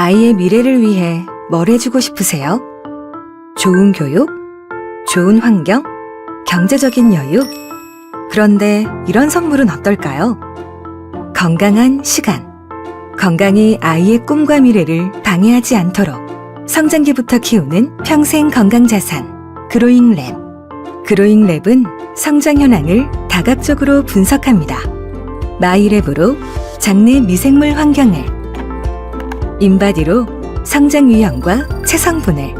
아이의 미래를 위해 뭘 해주고 싶으세요? 좋은 교육, 좋은 환경, 경제적인 여유? 그런데 이런 선물은 어떨까요? 건강한 시간. 건강이 아이의 꿈과 미래를 방해하지 않도록 성장기부터 키우는 평생 건강자산 그로잉랩. 그로잉랩은 성장 현황을 다각적으로 분석합니다. 마이랩으로 장내 미생물 환경을, 인바디로 성장 유형과 체성분을,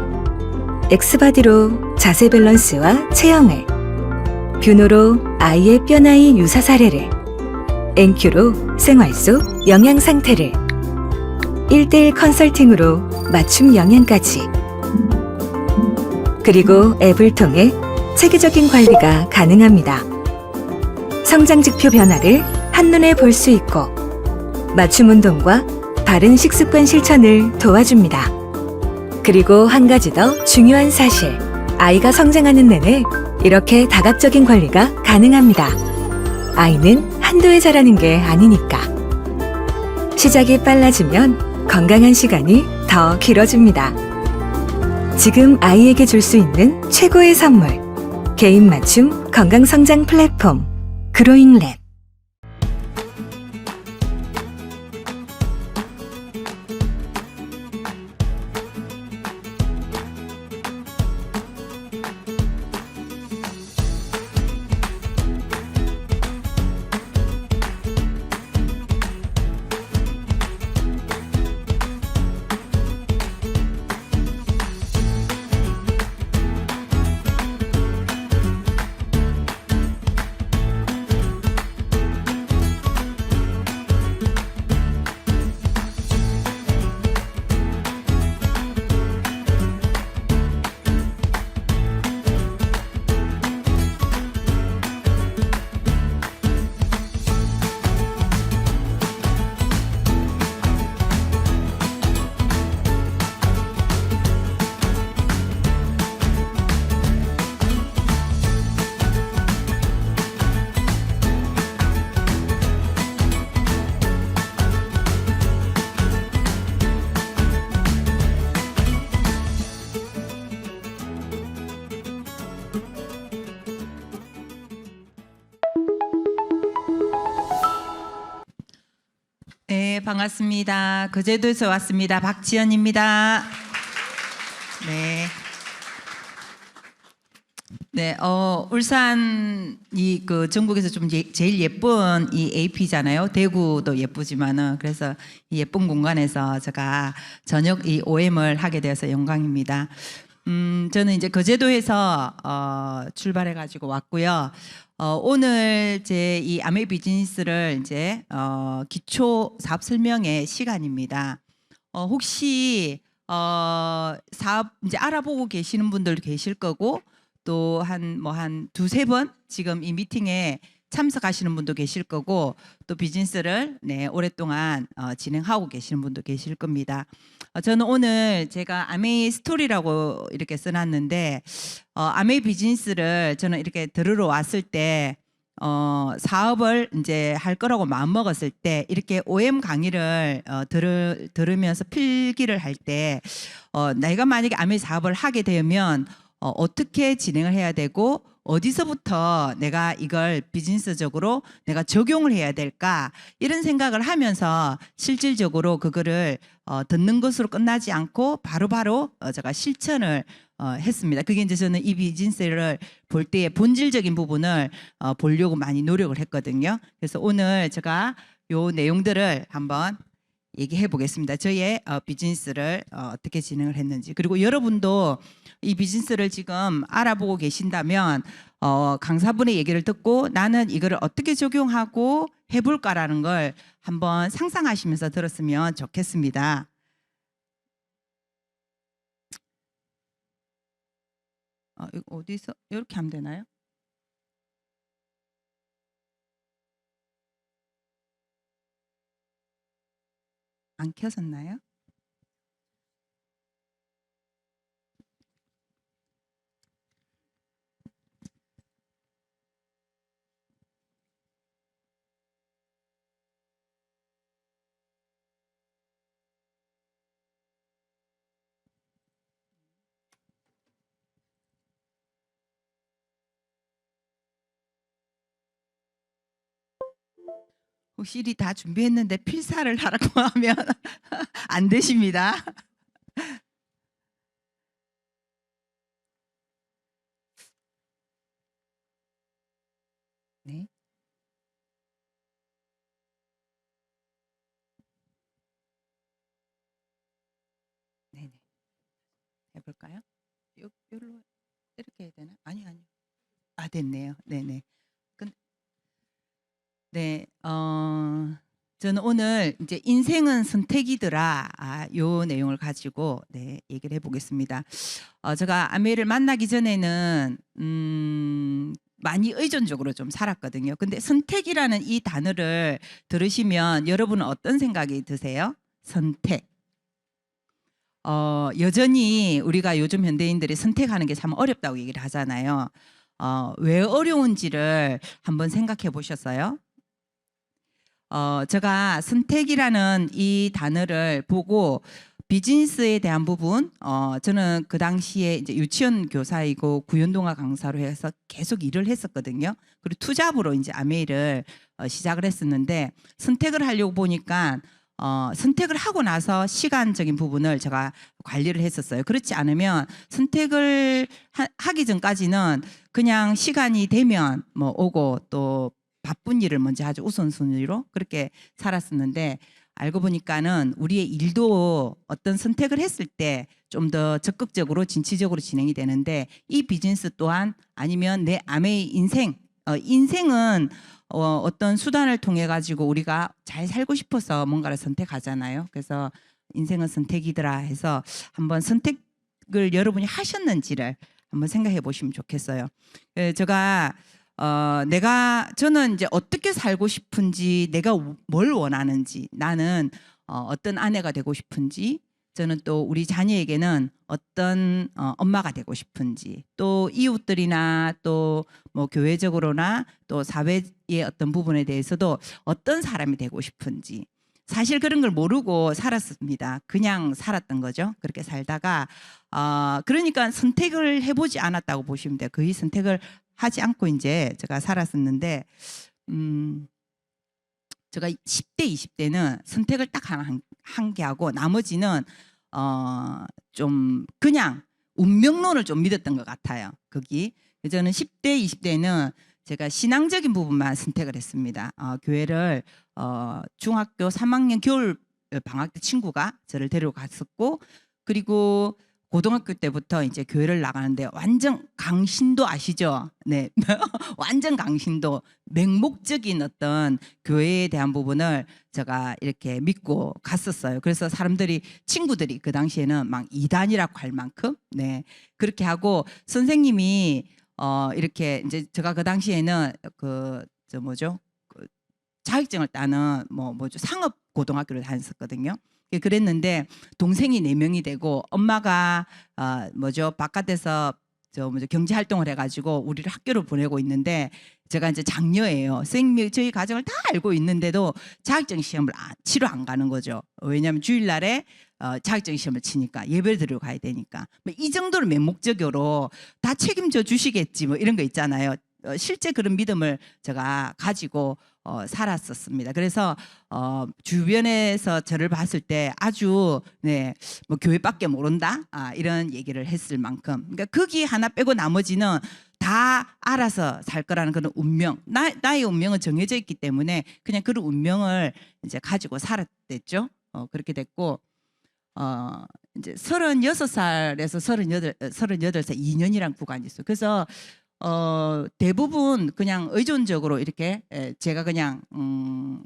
엑스바디로 자세 밸런스와 체형을, 뷰노로 아이의 뼈나이 유사 사례를, 엔큐로 생활 속 영양 상태를, 1:1 컨설팅으로 맞춤 영양까지, 그리고 앱을 통해 체계적인 관리가 가능합니다. 성장 지표 변화를 한눈에 볼 수 있고 맞춤 운동과 바른 식습관 실천을 도와줍니다. 그리고 한 가지 더 중요한 사실, 아이가 성장하는 내내 이렇게 다각적인 관리가 가능합니다. 아이는 한두 해 자라는 게 아니니까. 시작이 빨라지면 건강한 시간이 더 길어집니다. 지금 아이에게 줄 수 있는 최고의 선물, 개인 맞춤 건강성장 플랫폼 그로잉랩. 네, 반갑습니다. 거제도에서 왔습니다. 박지연입니다. 네. 네, 울산이 그 전국에서 좀 제일 예쁜 이 AP잖아요. 대구도 예쁘지만은, 그래서 이 예쁜 공간에서 제가 저녁 이 OM을 하게 되어서 영광입니다. 저는 이제 거제도에서 출발해가지고 왔고요. 오늘 제 이 아메 비즈니스를 이제 기초 사업 설명의 시간입니다. 혹시 사업 이제 알아보고 계시는 분들도 계실 거고, 또 한 두세 번 지금 이 미팅에 참석하시는 분도 계실 거고, 또 비즈니스를 오랫동안 진행하고 계시는 분도 계실 겁니다. 저는 오늘 제가 아메이 스토리라고 이렇게 써놨는데, 아메이 비즈니스를 저는 이렇게 들으러 왔을 때 사업을 이제 할 거라고 마음 먹었을 때 이렇게 OM 강의를 들으면서 필기를 할 때 내가 만약에 아메이 사업을 하게 되면 어떻게 진행을 해야 되고 어디서부터 내가 이걸 비즈니스적으로 내가 적용을 해야 될까, 이런 생각을 하면서 실질적으로 그거를 듣는 것으로 끝나지 않고 바로바로 제가 실천을 했습니다. 그게 이제 저는 이 비즈니스를 볼 때의 본질적인 부분을 보려고 많이 노력을 했거든요. 그래서 오늘 제가 요 내용들을 한번 얘기해 보겠습니다. 저의 비즈니스를 어떻게 진행을 했는지, 그리고 여러분도 이 비즈니스를 지금 알아보고 계신다면 강사분의 얘기를 듣고 나는 이거를 어떻게 적용하고 해볼까라는 걸 한번 상상하시면서 들었으면 좋겠습니다. 이거 어디서 이렇게 하면 되나요? 안 켜졌나요? 혹시 다 준비했는데 필사를 하라고 하면 안 되십니다. 네. 네네. 해볼까요? 요로 이렇게 해야 되나? 아니요. 아, 됐네요. 네네. 네, 저는 오늘 이제 인생은 선택이더라. 요 내용을 가지고 네, 얘기를 해보겠습니다. 제가 아메를 만나기 전에는 많이 의존적으로 좀 살았거든요. 근데 선택이라는 이 단어를 들으시면 여러분은 어떤 생각이 드세요? 선택. 여전히 우리가 요즘 현대인들이 선택하는 게 참 어렵다고 얘기를 하잖아요. 왜 어려운지를 한번 생각해 보셨어요? 제가 선택이라는 이 단어를 보고 비즈니스에 대한 부분, 저는 그 당시에 이제 유치원 교사이고 구연동화 강사로 해서 계속 일을 했었거든요. 그리고 투잡으로 이제 아메이를 시작을 했었는데 선택을 하려고 보니까 선택을 하고 나서 시간적인 부분을 제가 관리를 했었어요. 그렇지 않으면 선택을 하기 전까지는 그냥 시간이 되면 뭐 오고 또 바쁜 일을 먼저 하죠. 우선순위로 그렇게 살았었는데 알고 보니까는 우리의 일도 어떤 선택을 했을 때 좀 더 적극적으로 진취적으로 진행이 되는데 이 비즈니스 또한 아니면 내 아메의 인생, 인생은 어떤 수단을 통해 가지고 우리가 잘 살고 싶어서 뭔가를 선택하잖아요. 그래서 인생은 선택이더라 해서 한번 선택을 여러분이 하셨는지를 한번 생각해 보시면 좋겠어요. 제가 저는 이제 어떻게 살고 싶은지, 내가 뭘 원하는지, 나는 어떤 아내가 되고 싶은지, 저는 또 우리 자녀에게는 어떤 엄마가 되고 싶은지, 또 이웃들이나 또 뭐 교회적으로나 또 사회의 어떤 부분에 대해서도 어떤 사람이 되고 싶은지, 사실 그런 걸 모르고 살았습니다. 그냥 살았던 거죠. 그렇게 살다가 그러니까 선택을 해보지 않았다고 보시면 돼요. 거의 선택을 하지 않고 이제 제가 살았었는데 제가 10대, 20대는 선택을 딱 한 개 하고 나머지는 좀 그냥 운명론을 좀 믿었던 것 같아요. 거기 저는 10대, 20대는 제가 신앙적인 부분만 선택을 했습니다. 교회를 중학교 3학년 겨울 방학 때 친구가 저를 데려갔었고 그리고 고등학교 때부터 이제 교회를 나가는데 완전 강신도 아시죠? 네. 완전 강신도 맹목적인 어떤 교회에 대한 부분을 제가 이렇게 믿고 갔었어요. 그래서 친구들이 그 당시에는 막 이단이라고 할 만큼 네. 그렇게 하고 선생님이 이렇게 이제 제가 그 당시에는 자격증을 따는 상업 고등학교를 다녔었거든요. 그랬는데 동생이 4명이 되고 엄마가 바깥에서 경제 활동을 해가지고 우리를 학교를 보내고 있는데 제가 이제 장녀예요. 선생님이 저희 가정을 다 알고 있는데도 자격증 시험을 치러 안 가는 거죠. 왜냐하면 주일날에 자격증 시험을 치니까 예배를 드리러 가야 되니까 이 정도로 맹목적으로 다 책임져 주시겠지 뭐 이런 거 있잖아요. 실제 그런 믿음을 제가 가지고 살았었습니다. 그래서 주변에서 저를 봤을 때 아주 뭐 교회밖에 모른다 이런 얘기를 했을 만큼 그러니까 거기 하나 빼고 나머지는 다 알아서 살 거라는 그런 운명 나의 운명은 정해져 있기 때문에 그냥 그런 운명을 이제 가지고 살았댔죠. 그렇게 됐고 이제 36살에서 38살 2년이란 구간이 있어요. 그래서 대부분 그냥 의존적으로 이렇게 제가 그냥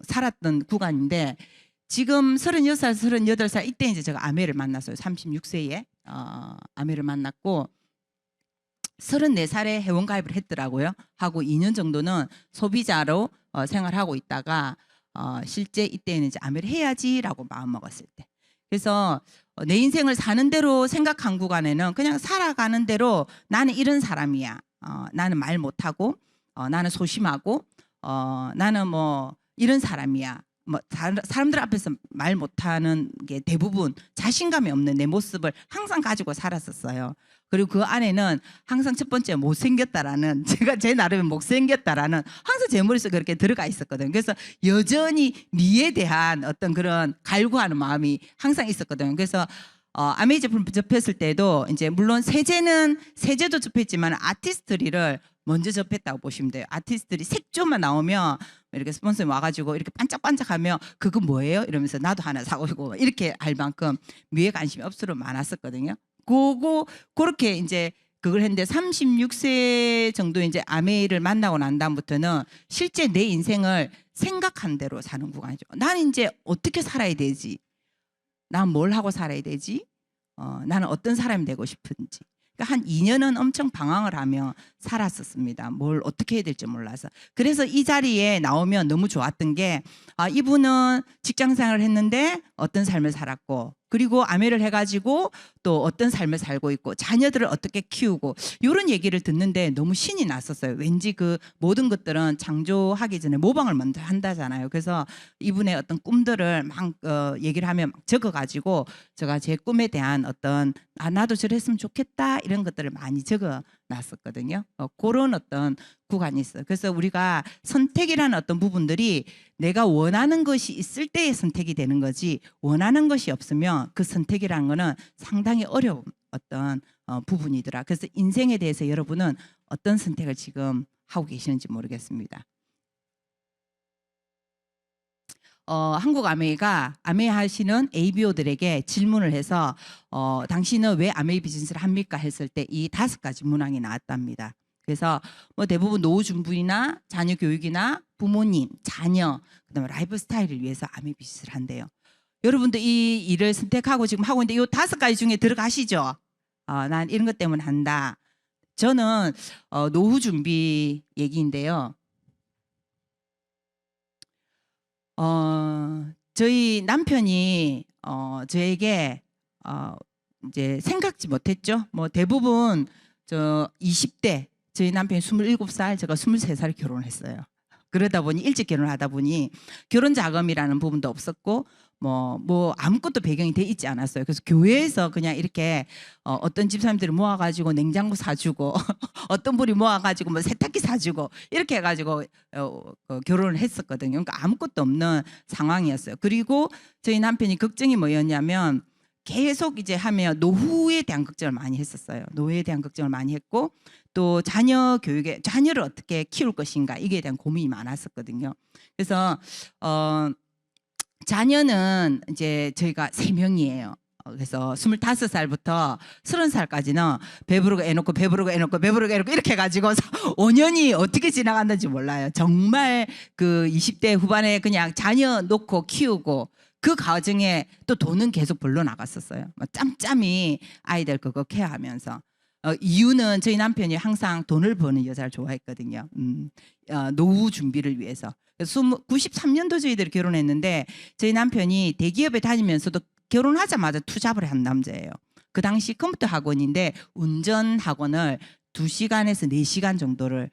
살았던 구간인데 지금 36살, 38살 이때 이제 제가 아메를 만났어요. 36세에 아메를 만났고 34살에 회원가입을 했더라고요. 하고 2년 정도는 소비자로 생활하고 있다가 실제 이때는 이제 아메를 해야지라고 마음먹었을 때. 그래서 내 인생을 사는 대로 생각한 구간에는 그냥 살아가는 대로 나는 이런 사람이야. 나는 말 못하고 나는 소심하고 나는 뭐 이런 사람이야. 뭐 사람들 앞에서 말 못하는 게 대부분 자신감이 없는 내 모습을 항상 가지고 살았었어요. 그리고 그 안에는 항상 첫 번째 못생겼다라는 제가 제 나름에 못생겼다라는 항상 제 머릿속에 그렇게 들어가 있었거든요. 그래서 여전히 미에 대한 어떤 그런 갈구하는 마음이 항상 있었거든요. 그래서 아메이 제품 접했을 때도 이제 물론 세제도 접했지만 아티스트리를 먼저 접했다고 보시면 돼요. 아티스트리 색조만 나오면 이렇게 스폰서님 와가지고 이렇게 반짝반짝하며 그거 뭐예요? 이러면서 나도 하나 사고 싶고 이렇게 할 만큼 미에 관심이 없으로 많았었거든요. 그렇게 이제 그걸 했는데 36세 정도 이제 아메이를 만나고 난 다음부터는 실제 내 인생을 생각한 대로 사는 구간이죠. 나는 이제 어떻게 살아야 되지? 난 뭘 하고 살아야 되지? 나는 어떤 사람이 되고 싶은지. 그러니까 한 2년은 엄청 방황을 하며 살았었습니다. 뭘 어떻게 해야 될지 몰라서. 그래서 이 자리에 나오면 너무 좋았던 게 이분은 직장 생활을 했는데 어떤 삶을 살았고 그리고 아메를 해가지고 또 어떤 삶을 살고 있고 자녀들을 어떻게 키우고 이런 얘기를 듣는데 너무 신이 났었어요. 왠지 그 모든 것들은 창조하기 전에 모방을 먼저 한다잖아요. 그래서 이분의 어떤 꿈들을 막 얘기를 하면 막 적어가지고 제가 제 꿈에 대한 어떤 나도 저랬으면 좋겠다 이런 것들을 많이 적어 놨었거든요. 그런 어떤 구간이 있어요. 그래서 우리가 선택이라는 어떤 부분들이 내가 원하는 것이 있을 때의 선택이 되는 거지 원하는 것이 없으면 그 선택이라는 거는 상당히 어려운 어떤 부분이더라. 그래서 인생에 대해서 여러분은 어떤 선택을 지금 하고 계시는지 모르겠습니다. 한국 아메이가 아메이 하시는 ABO들에게 질문을 해서 당신은 왜 아메이 비즈니스를 합니까? 했을 때 이 5가지 문항이 나왔답니다. 그래서 뭐 대부분 노후 준비나 자녀 교육이나 부모님, 자녀, 그다음에 라이프 스타일을 위해서 아메이 비즈니스를 한대요. 여러분도 이 일을 선택하고 지금 하고 있는데 이 5가지 중에 들어가시죠? 난 이런 것 때문에 한다. 저는 노후 준비 얘기인데요. 저희 남편이 저에게 이제 생각지 못했죠. 뭐 대부분 저 20대 저희 남편이 27살, 제가 23살에 결혼을 했어요. 그러다 보니 일찍 결혼을 하다 보니 결혼 자금이라는 부분도 없었고 뭐 아무것도 배경이 돼 있지 않았어요. 그래서 교회에서 그냥 이렇게 어떤 집사님들이 모아가지고 냉장고 사주고 어떤 분이 모아가지고 뭐 세탁기 사주고 이렇게 해가지고 결혼을 했었거든요. 그러니까 아무것도 없는 상황이었어요. 그리고 저희 남편이 걱정이 뭐였냐면 계속 이제 하면 노후에 대한 걱정을 많이 했었어요. 노후에 대한 걱정을 많이 했고 또 자녀 교육에 자녀를 어떻게 키울 것인가 이게 대한 고민이 많았었거든요. 그래서 자녀는 이제 저희가 3명이에요. 그래서 25살부터 30살까지는 배부르고 애놓고 배부르고 애놓고 배부르고 애놓고 이렇게 해가지고 5년이 어떻게 지나갔는지 몰라요. 정말 그 20대 후반에 그냥 자녀 놓고 키우고 그 과정에 또 돈은 계속 벌러 나갔었어요. 짬짬이 아이들 그거 케어하면서. 이유는 저희 남편이 항상 돈을 버는 여자를 좋아했거든요. 노후 준비를 위해서. 93년도 저희들이 결혼했는데 저희 남편이 대기업에 다니면서도 결혼하자마자 투잡을 한 남자예요. 그 당시 컴퓨터 학원인데 운전 학원을 2시간에서 4시간 정도를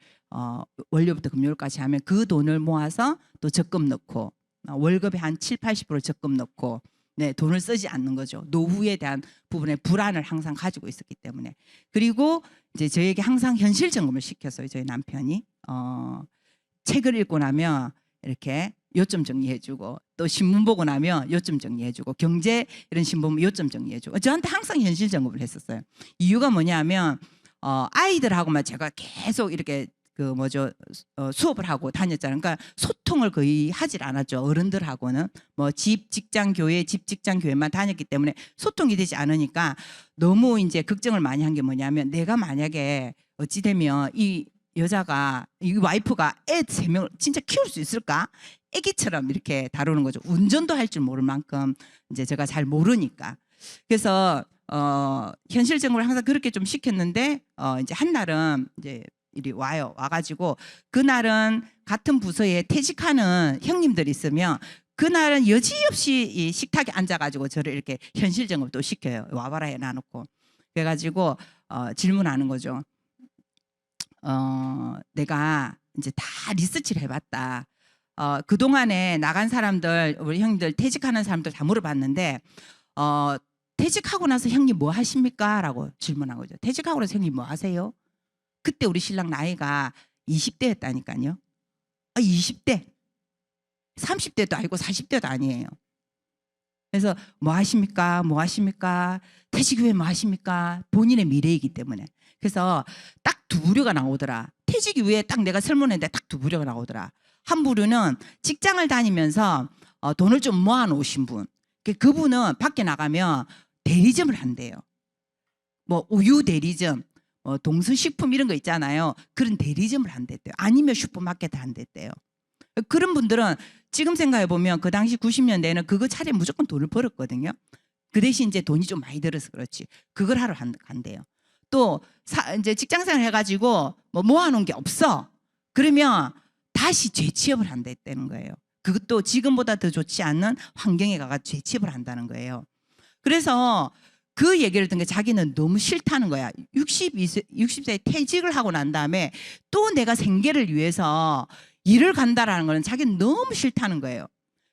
월요일부터 금요일까지 하면 그 돈을 모아서 또 적금 넣고 월급의 한 70~80% 적금 넣고 돈을 쓰지 않는 거죠. 노후에 대한 부분에 불안을 항상 가지고 있었기 때문에. 그리고 이제 저에게 항상 현실 점검을 시켰어요. 저희 남편이 책을 읽고 나면 이렇게 요점 정리해주고 또 신문 보고 나면 요점 정리해주고 경제 이런 신문 요점 정리해주고 저한테 항상 현실 점검을 했었어요. 이유가 뭐냐면 아이들하고만 제가 계속 이렇게 수업을 하고 다녔잖아요. 그러니까 소통을 거의 하질 않았죠. 어른들하고는 뭐 집, 직장, 교회, 집, 직장, 교회만 다녔기 때문에 소통이 되지 않으니까 너무 이제 걱정을 많이 한 게 뭐냐면 내가 만약에 어찌 되면 이 여자가 이 와이프가 애 3명을 진짜 키울 수 있을까? 애기처럼 이렇게 다루는 거죠. 운전도 할 줄 모를 만큼 이제 제가 잘 모르니까. 그래서 현실적으로 항상 그렇게 좀 시켰는데 이제 한 날은 이제 이리 와가지고 그날은 같은 부서에 퇴직하는 형님들이 있으면 그날은 여지없이 이 식탁에 앉아가지고 저를 이렇게 현실 점검 또 시켜요. 와봐라 해놔놓고 그래가지고 질문하는 거죠. 내가 이제 다 리서치를 해봤다. 그동안에 나간 사람들, 우리 형님들 퇴직하는 사람들 다 물어봤는데 퇴직하고 나서 형님 뭐 하십니까? 라고 질문한 거죠. 퇴직하고 나서 형님 뭐 하세요? 그때 우리 신랑 나이가 20대였다니까요. 20대. 30대도 아니고 40대도 아니에요. 그래서 뭐 하십니까? 뭐 하십니까? 퇴직 후에 뭐 하십니까? 본인의 미래이기 때문에. 그래서 딱 두 부류가 나오더라. 퇴직 이후에 딱 내가 설문했는데 딱 두 부류가 나오더라. 한 부류는 직장을 다니면서 돈을 좀 모아놓으신 분. 그분은 밖에 나가면 대리점을 한대요. 뭐 우유 대리점, 동서식품 이런 거 있잖아요. 그런 대리점을 한댔대요. 아니면 슈퍼마켓 한댔대요. 그런 분들은 지금 생각해 보면 그 당시 90년대에는 그거 차례 무조건 돈을 벌었거든요. 그 대신 이제 돈이 좀 많이 들어서 그렇지. 그걸 하러 간대요. 또 이제 직장생활 해가지고 뭐 모아놓은 게 없어. 그러면 다시 재취업을 한다는 거예요. 그것도 지금보다 더 좋지 않은 환경에 가서 재취업을 한다는 거예요. 그래서 그 얘기를 듣는 게 자기는 너무 싫다는 거야. 60세에 퇴직을 하고 난 다음에 또 내가 생계를 위해서 일을 간다라는 거는 자기는 너무 싫다는 거예요.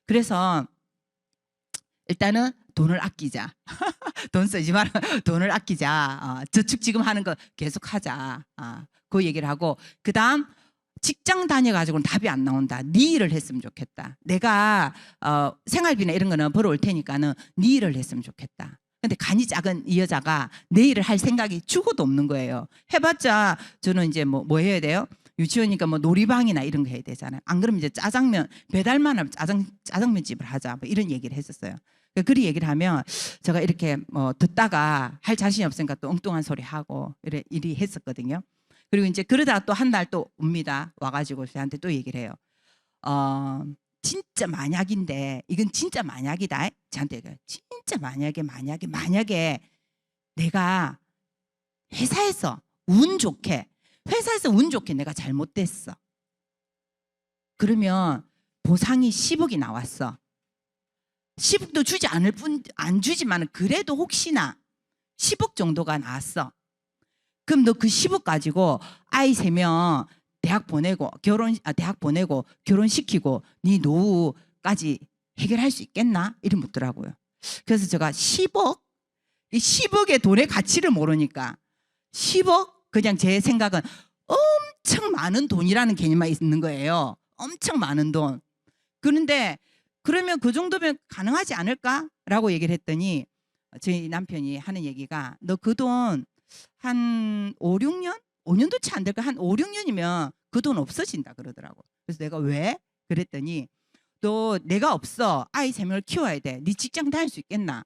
그래서 일단은 돈을 아끼자. 돈 쓰지 마라. 돈을 아끼자. 저축 지금 하는 거 계속 하자. 그 얘기를 하고 그다음 직장 다녀가지고는 답이 안 나온다. 네 일을 했으면 좋겠다. 내가 생활비나 이런 거는 벌어올 테니까는 네 일을 했으면 좋겠다. 근데 간이 작은 이 여자가 내 일을 할 생각이 죽어도 없는 거예요. 해봤자 저는 이제 뭐 해야 돼요? 유치원이니까 뭐 놀이방이나 이런 거 해야 되잖아요. 안 그러면 이제 짜장면 배달만 하면 짜장면집을 하자. 뭐 이런 얘기를 했었어요. 그리 얘기를 하면 제가 이렇게 듣다가 할 자신이 없으니까 또 엉뚱한 소리 하고 이리 했었거든요. 그리고 이제 그러다가 또 한 날 또 옵니다. 와가지고 저한테 또 얘기를 해요. 진짜 만약인데 이건 진짜 만약이다. 저한테 얘기해요. 진짜 만약에 내가 회사에서 운 좋게 내가 잘못됐어. 그러면 보상이 10억이 나왔어. 10억도 주지 않을 뿐 안 주지만 그래도 혹시나 10억 정도가 나왔어. 그럼 너 그 10억 가지고 아이 3명 대학 보내고 결혼시키고 네 노후까지 해결할 수 있겠나? 이런 묻더라고요. 그래서 제가 10억? 이 10억의 돈의 가치를 모르니까 10억? 그냥 제 생각은 엄청 많은 돈이라는 개념만 있는 거예요. 엄청 많은 돈. 그런데 그러면 그 정도면 가능하지 않을까라고 얘기를 했더니 저희 남편이 하는 얘기가 너 그 돈 한 5, 6년? 5년도 채 안 될까? 한 5, 6년이면 그 돈 없어진다 그러더라고. 그래서 내가 왜? 그랬더니 너 내가 없어. 아이 3명을 키워야 돼. 네 직장 다닐 수 있겠나?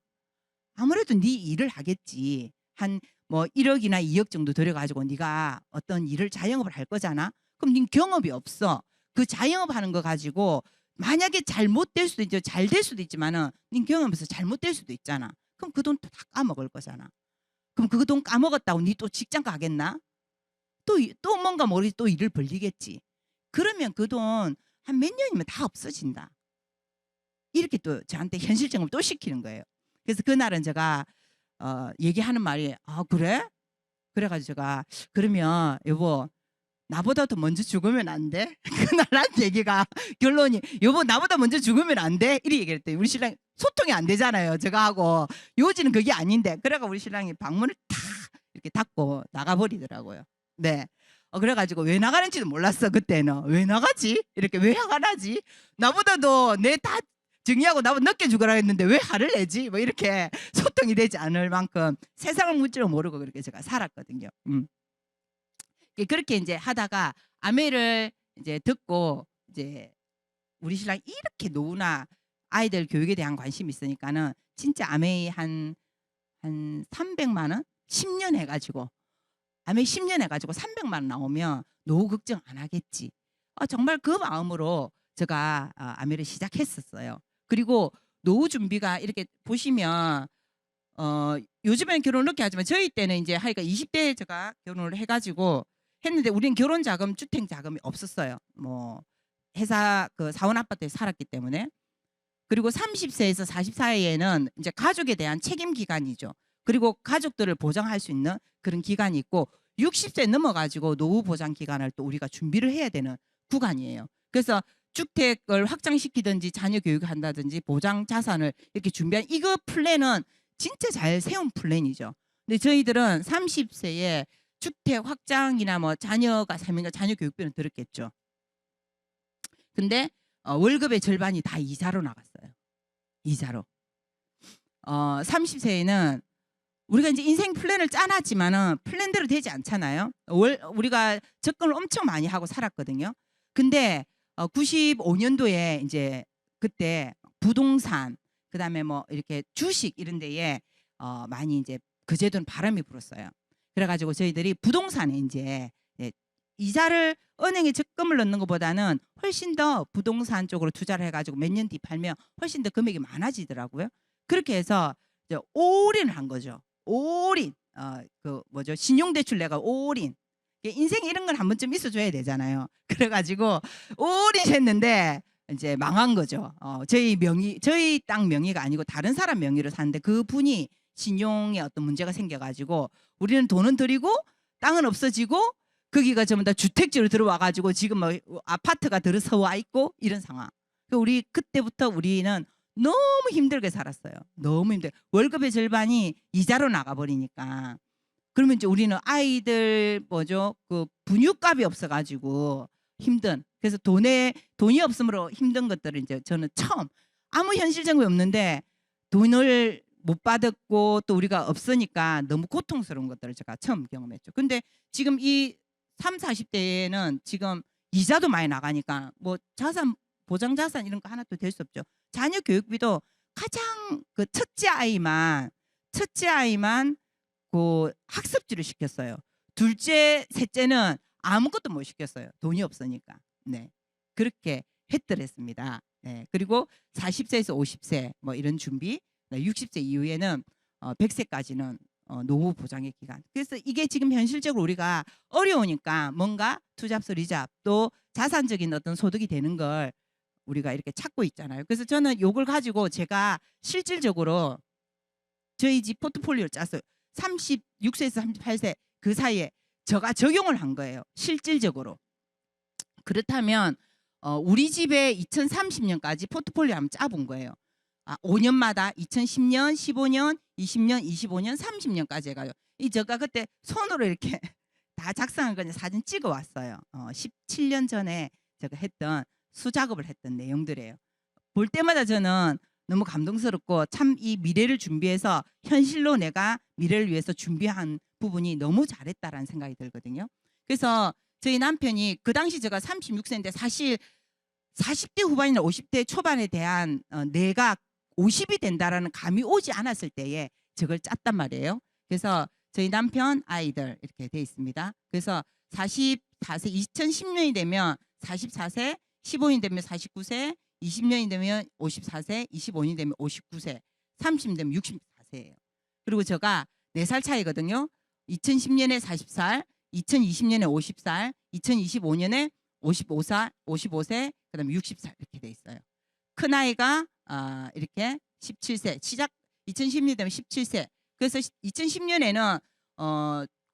아무래도 네 일을 하겠지. 한 뭐 1억이나 2억 정도 들여가지고 네가 어떤 일을 자영업을 할 거잖아. 그럼 네 경험이 없어. 그 자영업 하는 거 가지고 만약에 잘못될 수도 있죠. 잘 될 수도 있지만은 네 경험에서 잘못될 수도 있잖아. 그럼 그 돈 다 까먹을 거잖아. 그럼 그 돈 까먹었다고 네 또 직장 가겠나? 또 뭔가 모르겠지 또 일을 벌리겠지. 그러면 그 돈 한 몇 년이면 다 없어진다. 이렇게 또 저한테 현실적으로 또 시키는 거예요. 그래서 그날은 제가 얘기하는 말이 그래? 그래가지고 제가 그러면 여보 나보다 더 먼저 죽으면 안 돼? 그날 한 얘기가 결론이 여보 나보다 먼저 죽으면 안 돼? 이렇게 얘기를 했더니 우리 신랑이 소통이 안 되잖아요. 제가 하고 요지는 그게 아닌데 그래가 우리 신랑이 방문을 탁 이렇게 닫고 나가버리더라고요. 네. 그래가지고 왜 나가는지도 몰랐어. 그때는 왜 나가지? 이렇게 왜 화가 나지? 나보다도 내 다 정리하고 나보다 늦게 죽으라 했는데 왜 화를 내지? 뭐 이렇게 소통이 되지 않을 만큼 세상을 묻지를 모르고 그렇게 제가 살았거든요. 그렇게 이제 하다가 아메를 이제 듣고 이제 우리 신랑 이렇게 노후나 아이들 교육에 대한 관심이 있으니까는 진짜 아메이 한 300만 원 10년 해가지고 아메이 10년 해가지고 300만 원 나오면 노후 걱정 안 하겠지. 정말 그 마음으로 제가 아메를 시작했었어요. 그리고 노후 준비가 이렇게 보시면 요즘에는 결혼을 늦게 하지만 저희 때는 이제 하니까 20대에 제가 결혼을 해가지고 했는데 우리는 결혼 자금, 주택 자금이 없었어요. 뭐 회사 그 사원 아파트에 살았기 때문에. 그리고 30세에서 40 사이에는 이제 가족에 대한 책임 기간이죠. 그리고 가족들을 보장할 수 있는 그런 기간이 있고 60세 넘어가지고 노후 보장 기간을 또 우리가 준비를 해야 되는 구간이에요. 그래서 주택을 확장시키든지 자녀 교육을 한다든지 보장 자산을 이렇게 준비한 이거 플랜은 진짜 잘 세운 플랜이죠. 근데 저희들은 30세에 주택 확장이나 뭐 자녀가 살면가 자녀 교육비는 들었겠죠. 근데 월급의 절반이 다 이자로 나갔어요. 이자로. 30세에는 우리가 이제 인생 플랜을 짜놨지만은 플랜대로 되지 않잖아요. 우리가 접근을 엄청 많이 하고 살았거든요. 근데 95년도에 이제 그때 부동산 그다음에 뭐 이렇게 주식 이런 데에 많이 이제 그 제도는 바람이 불었어요. 그래가지고 저희들이 부동산에 이제 이자를 은행에 적금을 넣는 것보다는 훨씬 더 부동산 쪽으로 투자를 해가지고 몇 년 뒤 팔면 훨씬 더 금액이 많아지더라고요. 그렇게 해서 이제 올인을 한 거죠. 올인. 그 뭐죠? 신용대출 내가 올인. 인생 이런 건 한 번쯤 있어줘야 되잖아요. 그래가지고 올인했는데 이제 망한 거죠. 저희 땅 명의가 아니고 다른 사람 명의로 샀는데 그 분이 신용에 어떤 문제가 생겨가지고 우리는 돈은 들이고 땅은 없어지고 거기가 전부 다 주택지로 들어와가지고 지금 뭐 아파트가 들어서와 있고 이런 상황. 우리 그때부터 우리는 너무 힘들게 살았어요. 너무 힘들. 월급의 절반이 이자로 나가버리니까. 그러면 이제 우리는 아이들 뭐죠? 그 분유값이 없어가지고 힘든. 그래서 돈이 없으므로 힘든 것들을 이제 저는 처음 아무 현실적이 없는데 돈을 못 받았고 또 우리가 없으니까 너무 고통스러운 것들을 제가 처음 경험했죠. 근데 지금 이 30, 40대에는 지금 이자도 많이 나가니까 뭐 자산 보장 자산 이런 거 하나도 될 수 없죠. 자녀 교육비도 가장 그 첫째 아이만 그 학습지를 시켰어요. 둘째, 셋째는 아무것도 못 시켰어요. 돈이 없으니까. 네. 그렇게 했더랬습니다. 네. 그리고 40세에서 50세 뭐 이런 준비, 60세 이후에는 100세까지는 노후 보장의 기간. 그래서 이게 지금 현실적으로 우리가 어려우니까 뭔가 투잡서 리잡 또 자산적인 어떤 소득이 되는 걸 우리가 이렇게 찾고 있잖아요. 그래서 저는 요걸 가지고 제가 실질적으로 저희 집 포트폴리오를 짰어요. 36세에서 38세 그 사이에 제가 적용을 한 거예요. 실질적으로. 그렇다면 우리 집에 2030년까지 포트폴리오 한번 짜본 거예요. 5년마다 2010년, 15년, 20년, 25년, 30년까지 해가요. 제가 그때 손으로 이렇게 다 작성한 거 사진 찍어 왔어요. 17년 전에 제가 했던 수작업을 했던 내용들이에요. 볼 때마다 저는 너무 감동스럽고 참 이 미래를 준비해서 현실로 내가 미래를 위해서 준비한 부분이 너무 잘했다라는 생각이 들거든요. 그래서 저희 남편이 그 당시 제가 36세인데 사실 40대 후반이나 50대 초반에 대한 내가 50이 된다라는 감이 오지 않았을 때에 저걸 짰단 말이에요. 그래서 저희 남편 아이들 이렇게 돼 있습니다. 그래서 44세 2010년이 되면 44세 15년 되면 49세 20년이 되면 54세 25년이 되면 59세 30년 되면 64세예요. 그리고 제가 4살 차이거든요. 2010년에 40살 2020년에 50살 2025년에 55세 그다음에 60살 이렇게 돼 있어요. 큰아이가 이렇게 17세 시작 2010년 되면 17세. 그래서 2010년에는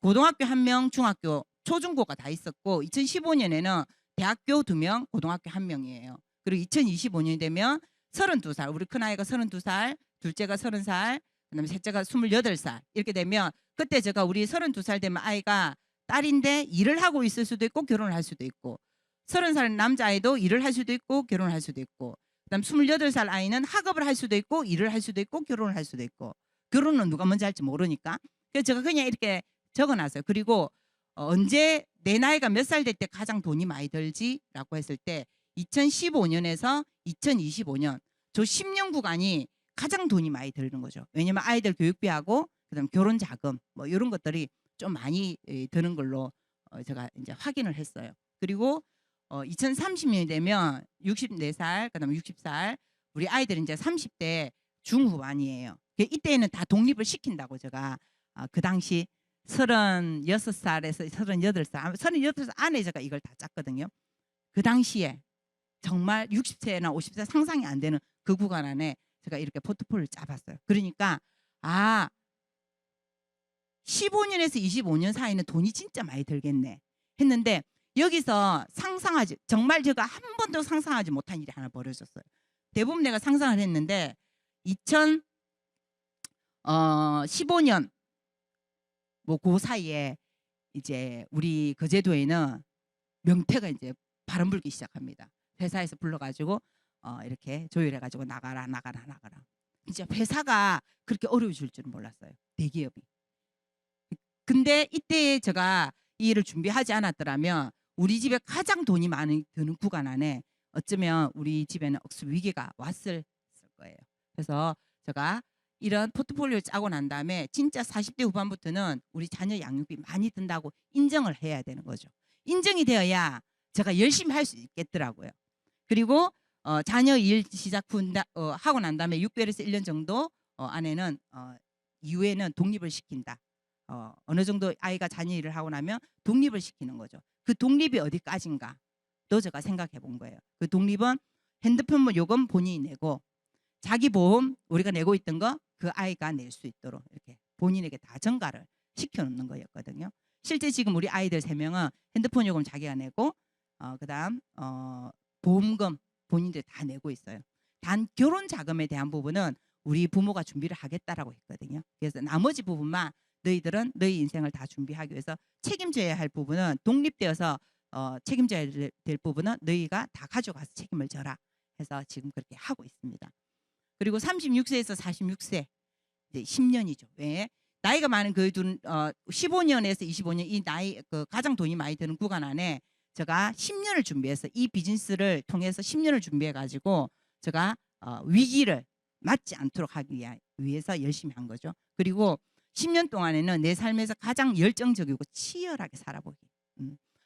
고등학교 1명 중학교 초중고가 다 있었고 2015년에는 대학교 2명 고등학교 1명이에요. 그리고 2025년이 되면 32살 우리 큰아이가 32살 둘째가 30살 그다음에 셋째가 28살 이렇게 되면 그때 제가 우리 32살 되면 아이가 딸인데 일을 하고 있을 수도 있고 결혼을 할 수도 있고 30살 남자아이도 일을 할 수도 있고 결혼을 할 수도 있고 그다음 28살 아이는 학업을 할 수도 있고 일을 할 수도 있고 결혼을 할 수도 있고 결혼은 누가 먼저 할지 모르니까 그래서 제가 그냥 이렇게 적어놨어요. 그리고 언제 내 나이가 몇 살 될 때 가장 돈이 많이 들지라고 했을 때 2015년에서 2025년 저 10년 구간이 가장 돈이 많이 드는 거죠. 왜냐면 아이들 교육비하고 그다음 결혼 자금 뭐 이런 것들이 좀 많이 드는 걸로 제가 이제 확인을 했어요. 그리고 2030년이 되면 64살 그다음에 60살 우리 아이들은 이제 30대 중후반이에요. 이때는 다 독립을 시킨다고 제가 그 당시 36살에서 38살 안에 제가 이걸 다 짰거든요. 그 당시에 정말 60세나 50세 상상이 안 되는 그 구간 안에 제가 이렇게 포트폴리오를 짜봤어요. 그러니까 15년에서 25년 사이는 돈이 진짜 많이 들겠네 했는데 여기서 정말 제가 한 번도 상상하지 못한 일이 하나 벌어졌어요. 대부분 내가 상상을 했는데 2015년 뭐 그 사이에 이제 우리 거제도에는 명태가 이제 바람 불기 시작합니다. 회사에서 불러가지고 이렇게 조율해가지고 나가라. 진짜 회사가 그렇게 어려워질 줄은 몰랐어요. 대기업이. 근데 이때 제가 이 일을 준비하지 않았더라면 우리 집에 가장 돈이 많이 드는 구간 안에 어쩌면 우리 집에는 억수 위기가 왔을 거예요. 그래서 제가 이런 포트폴리오를 짜고 난 다음에 진짜 40대 후반부터는 우리 자녀 양육비 많이 든다고 인정을 해야 되는 거죠. 인정이 되어야 제가 열심히 할 수 있겠더라고요. 그리고 자녀 일 하고 난 다음에 6개월에서 1년 정도 안에는 이후에는 독립을 시킨다. 어느 정도 아이가 자녀 일을 하고 나면 독립을 시키는 거죠. 그 독립이 어디까지인가 또 제가 생각해 본 거예요. 그 독립은 핸드폰 요금 본인이 내고 자기 보험 우리가 내고 있던 거 그 아이가 낼 수 있도록 이렇게 본인에게 다 전가를 시켜놓는 거였거든요. 실제 지금 우리 아이들 3명은 핸드폰 요금 자기가 내고 그다음 보험금 본인들이 다 내고 있어요. 단 결혼 자금에 대한 부분은 우리 부모가 준비를 하겠다라고 했거든요. 그래서 나머지 부분만 너희들은 너희 인생을 다 준비하기 위해서 책임져야 할 부분은 독립되어서 책임져야 될 부분은 너희가 다 가져가서 책임을 져라 해서 지금 그렇게 하고 있습니다. 그리고 36세에서 46세 이제 10년이죠. 왜? 나이가 많은 그 15년에서 25년 이 나이 그 가장 돈이 많이 드는 구간 안에 제가 10년을 준비해서 이 비즈니스를 통해서 10년을 준비해 가지고 제가 위기를 맞지 않도록 하기 위해서 열심히 한 거죠. 그리고 10년 동안에는 내 삶에서 가장 열정적이고 치열하게 살아보기.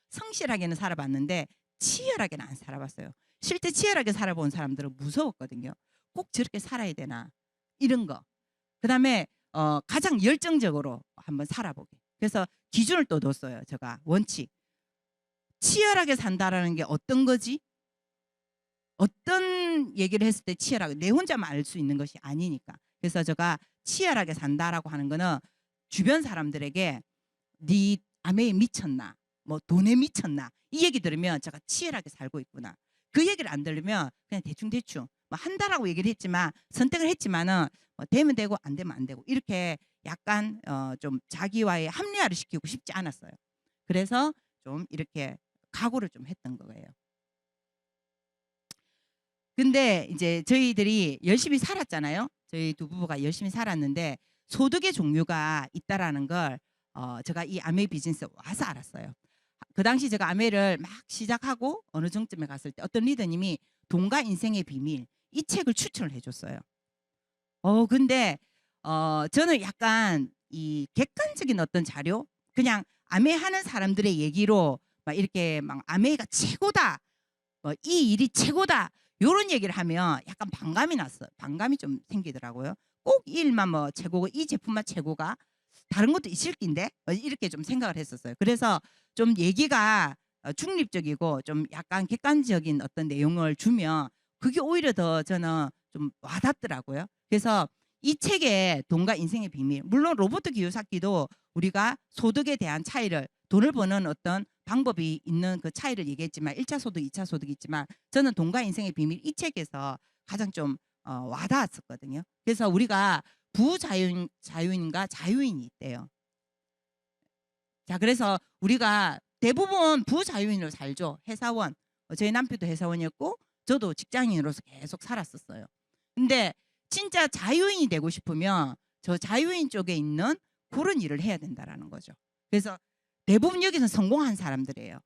성실하게는 살아봤는데 치열하게는 안 살아봤어요. 실제 치열하게 살아본 사람들은 무서웠거든요. 꼭 저렇게 살아야 되나 이런 거. 그다음에 가장 열정적으로 한번 살아보기. 그래서 기준을 또 뒀어요. 제가 원칙. 치열하게 산다라는 게 어떤 거지? 어떤 얘기를 했을 때 치열하게 내 혼자만 알 수 있는 것이 아니니까. 그래서 제가 치열하게 산다라고 하는 거는 주변 사람들에게 네 아메에 미쳤나? 뭐 돈에 미쳤나? 이 얘기 들으면 제가 치열하게 살고 있구나. 그 얘기를 안 들으면 그냥 대충 뭐 한다라고 얘기를 했지만 선택을 했지만은 뭐 되면 되고 안 되면 안 되고 이렇게 약간 좀 자기와의 합리화를 시키고 싶지 않았어요. 그래서 좀 이렇게 각오를 좀 했던 거예요. 근데 이제 저희들이 열심히 살았잖아요. 저희 두 부부가 열심히 살았는데 소득의 종류가 있다라는 걸 제가 이 아메이 비즈니스에 와서 알았어요. 그 당시 제가 아메이를 막 시작하고 어느 정점에 갔을 때 어떤 리더님이 돈과 인생의 비밀 이 책을 추천을 해줬어요. 근데 저는 약간 이 객관적인 어떤 자료 그냥 아메이 하는 사람들의 얘기로 막 이렇게 막 아메이가 최고다, 뭐 이 일이 최고다 이런 얘기를 하면 약간 반감이 났어요. 반감이 좀 생기더라고요. 꼭 이 일만 뭐 최고고 이 제품만 최고가 다른 것도 있을 낀데 이렇게 좀 생각을 했었어요. 그래서 좀 얘기가 중립적이고 좀 약간 객관적인 어떤 내용을 주면 그게 오히려 더 저는 좀 와닿더라고요. 그래서 이 책의 돈과 인생의 비밀, 물론 로버트 기요사키도 우리가 소득에 대한 차이를 돈을 버는 어떤 방법이 있는 그 차이를 얘기했지만 1차 소득, 2차 소득이 있지만 저는 돈과 인생의 비밀 이 책에서 가장 좀 와닿았었거든요. 그래서 우리가 부자유인과 자유인이 있대요. 자, 그래서 우리가 대부분 부자유인으로 살죠. 회사원. 저희 남편도 회사원이었고 저도 직장인으로서 계속 살았었어요. 근데 진짜 자유인이 되고 싶으면 저 자유인 쪽에 있는 그런 일을 해야 된다라는 거죠. 그래서 대부분 여기서 성공한 사람들이에요.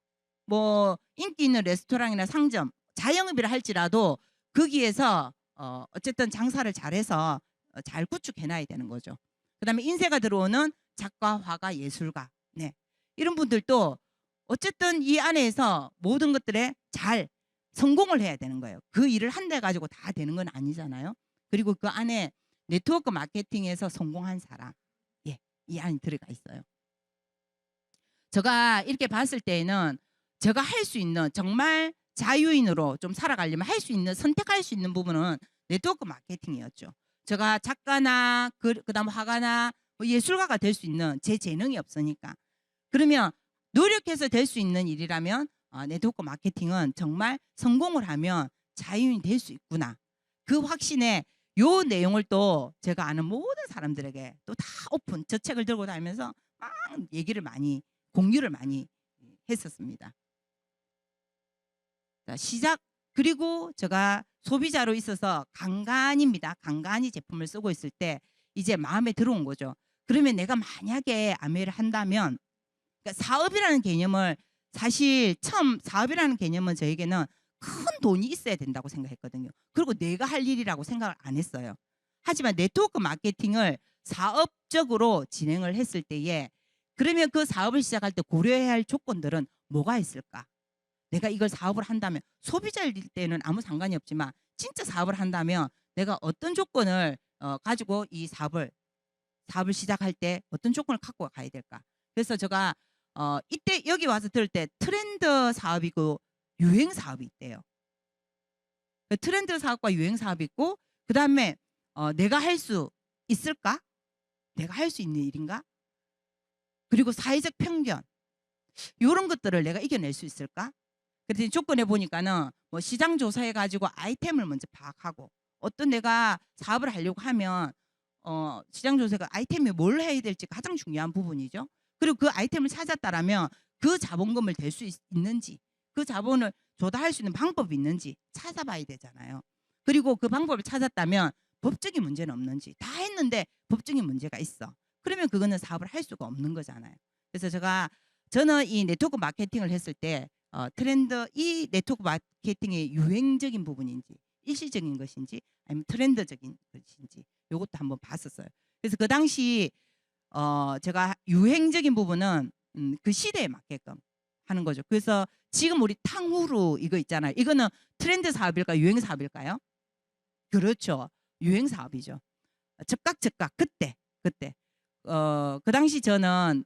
뭐 인기 있는 레스토랑이나 상점, 자영업이라 할지라도 거기에서 어쨌든 장사를 잘해서 잘 구축해놔야 되는 거죠. 그다음에 인쇄가 들어오는 작가, 화가, 예술가, 네, 이런 분들도 어쨌든 이 안에서 모든 것들에 잘 성공을 해야 되는 거예요. 그 일을 한 대 가지고 다 되는 건 아니잖아요. 그리고 그 안에 네트워크 마케팅에서 성공한 사람, 예, 이 안에 들어가 있어요. 제가 이렇게 봤을 때에는 제가 할 수 있는 정말 자유인으로 좀 살아가려면 할 수 있는 선택할 수 있는 부분은 네트워크 마케팅이었죠. 제가 작가나 그다음 화가나 뭐 예술가가 될 수 있는 제 재능이 없으니까. 그러면 노력해서 될 수 있는 일이라면 네트워크 마케팅은 정말 성공을 하면 자유인이 될 수 있구나. 그 확신에 요 내용을 또 제가 아는 모든 사람들에게 또 다 오픈, 저 책을 들고 다니면서 막 얘기를 많이, 공유를 많이 했었습니다. 자, 시작. 그리고 제가 소비자로 있어서 간간입니다. 간간히 제품을 쓰고 있을 때 이제 마음에 들어온 거죠. 그러면 내가 만약에 아메를 한다면, 그러니까 사업이라는 개념을, 사실 처음 사업이라는 개념은 저에게는 큰 돈이 있어야 된다고 생각했거든요. 그리고 내가 할 일이라고 생각을 안 했어요. 하지만 네트워크 마케팅을 사업적으로 진행을 했을 때에, 그러면 그 사업을 시작할 때 고려해야 할 조건들은 뭐가 있을까? 내가 이걸 사업을 한다면, 소비자일 때는 아무 상관이 없지만 진짜 사업을 한다면 내가 어떤 조건을 가지고 이 사업을 시작할 때 어떤 조건을 갖고 가야 될까? 그래서 제가 이때 여기 와서 들을 때 트렌드 사업이고 유행 사업이 있대요. 트렌드 사업과 유행 사업이 있고, 그 다음에 내가 할 수 있을까? 내가 할 수 있는 일인가? 그리고 사회적 편견, 이런 것들을 내가 이겨낼 수 있을까? 그랬더니 조건해 보니까는 뭐 시장 조사해 가지고 아이템을 먼저 파악하고, 어떤 내가 사업을 하려고 하면 시장 조사가 아이템이 뭘 해야 될지 가장 중요한 부분이죠. 그리고 그 아이템을 찾았다라면 그 자본금을 댈 수 있는지, 그 자본을 조달할 수 있는 방법이 있는지 찾아봐야 되잖아요. 그리고 그 방법을 찾았다면 법적인 문제는 없는지, 다 했는데 법적인 문제가 있어. 그러면 그거는 사업을 할 수가 없는 거잖아요. 그래서 저는 이 네트워크 마케팅을 했을 때 트렌드, 이 네트워크 마케팅의 유행적인 부분인지 일시적인 것인지 아니면 트렌드적인 것인지 이것도 한번 봤었어요. 그래서 그 당시 제가 유행적인 부분은 그 시대에 맞게끔 하는 거죠. 그래서 지금 우리 탕후루 이거 있잖아요. 이거는 트렌드 사업일까요? 유행 사업일까요? 그렇죠. 유행 사업이죠. 즉각 그때 그 당시 저는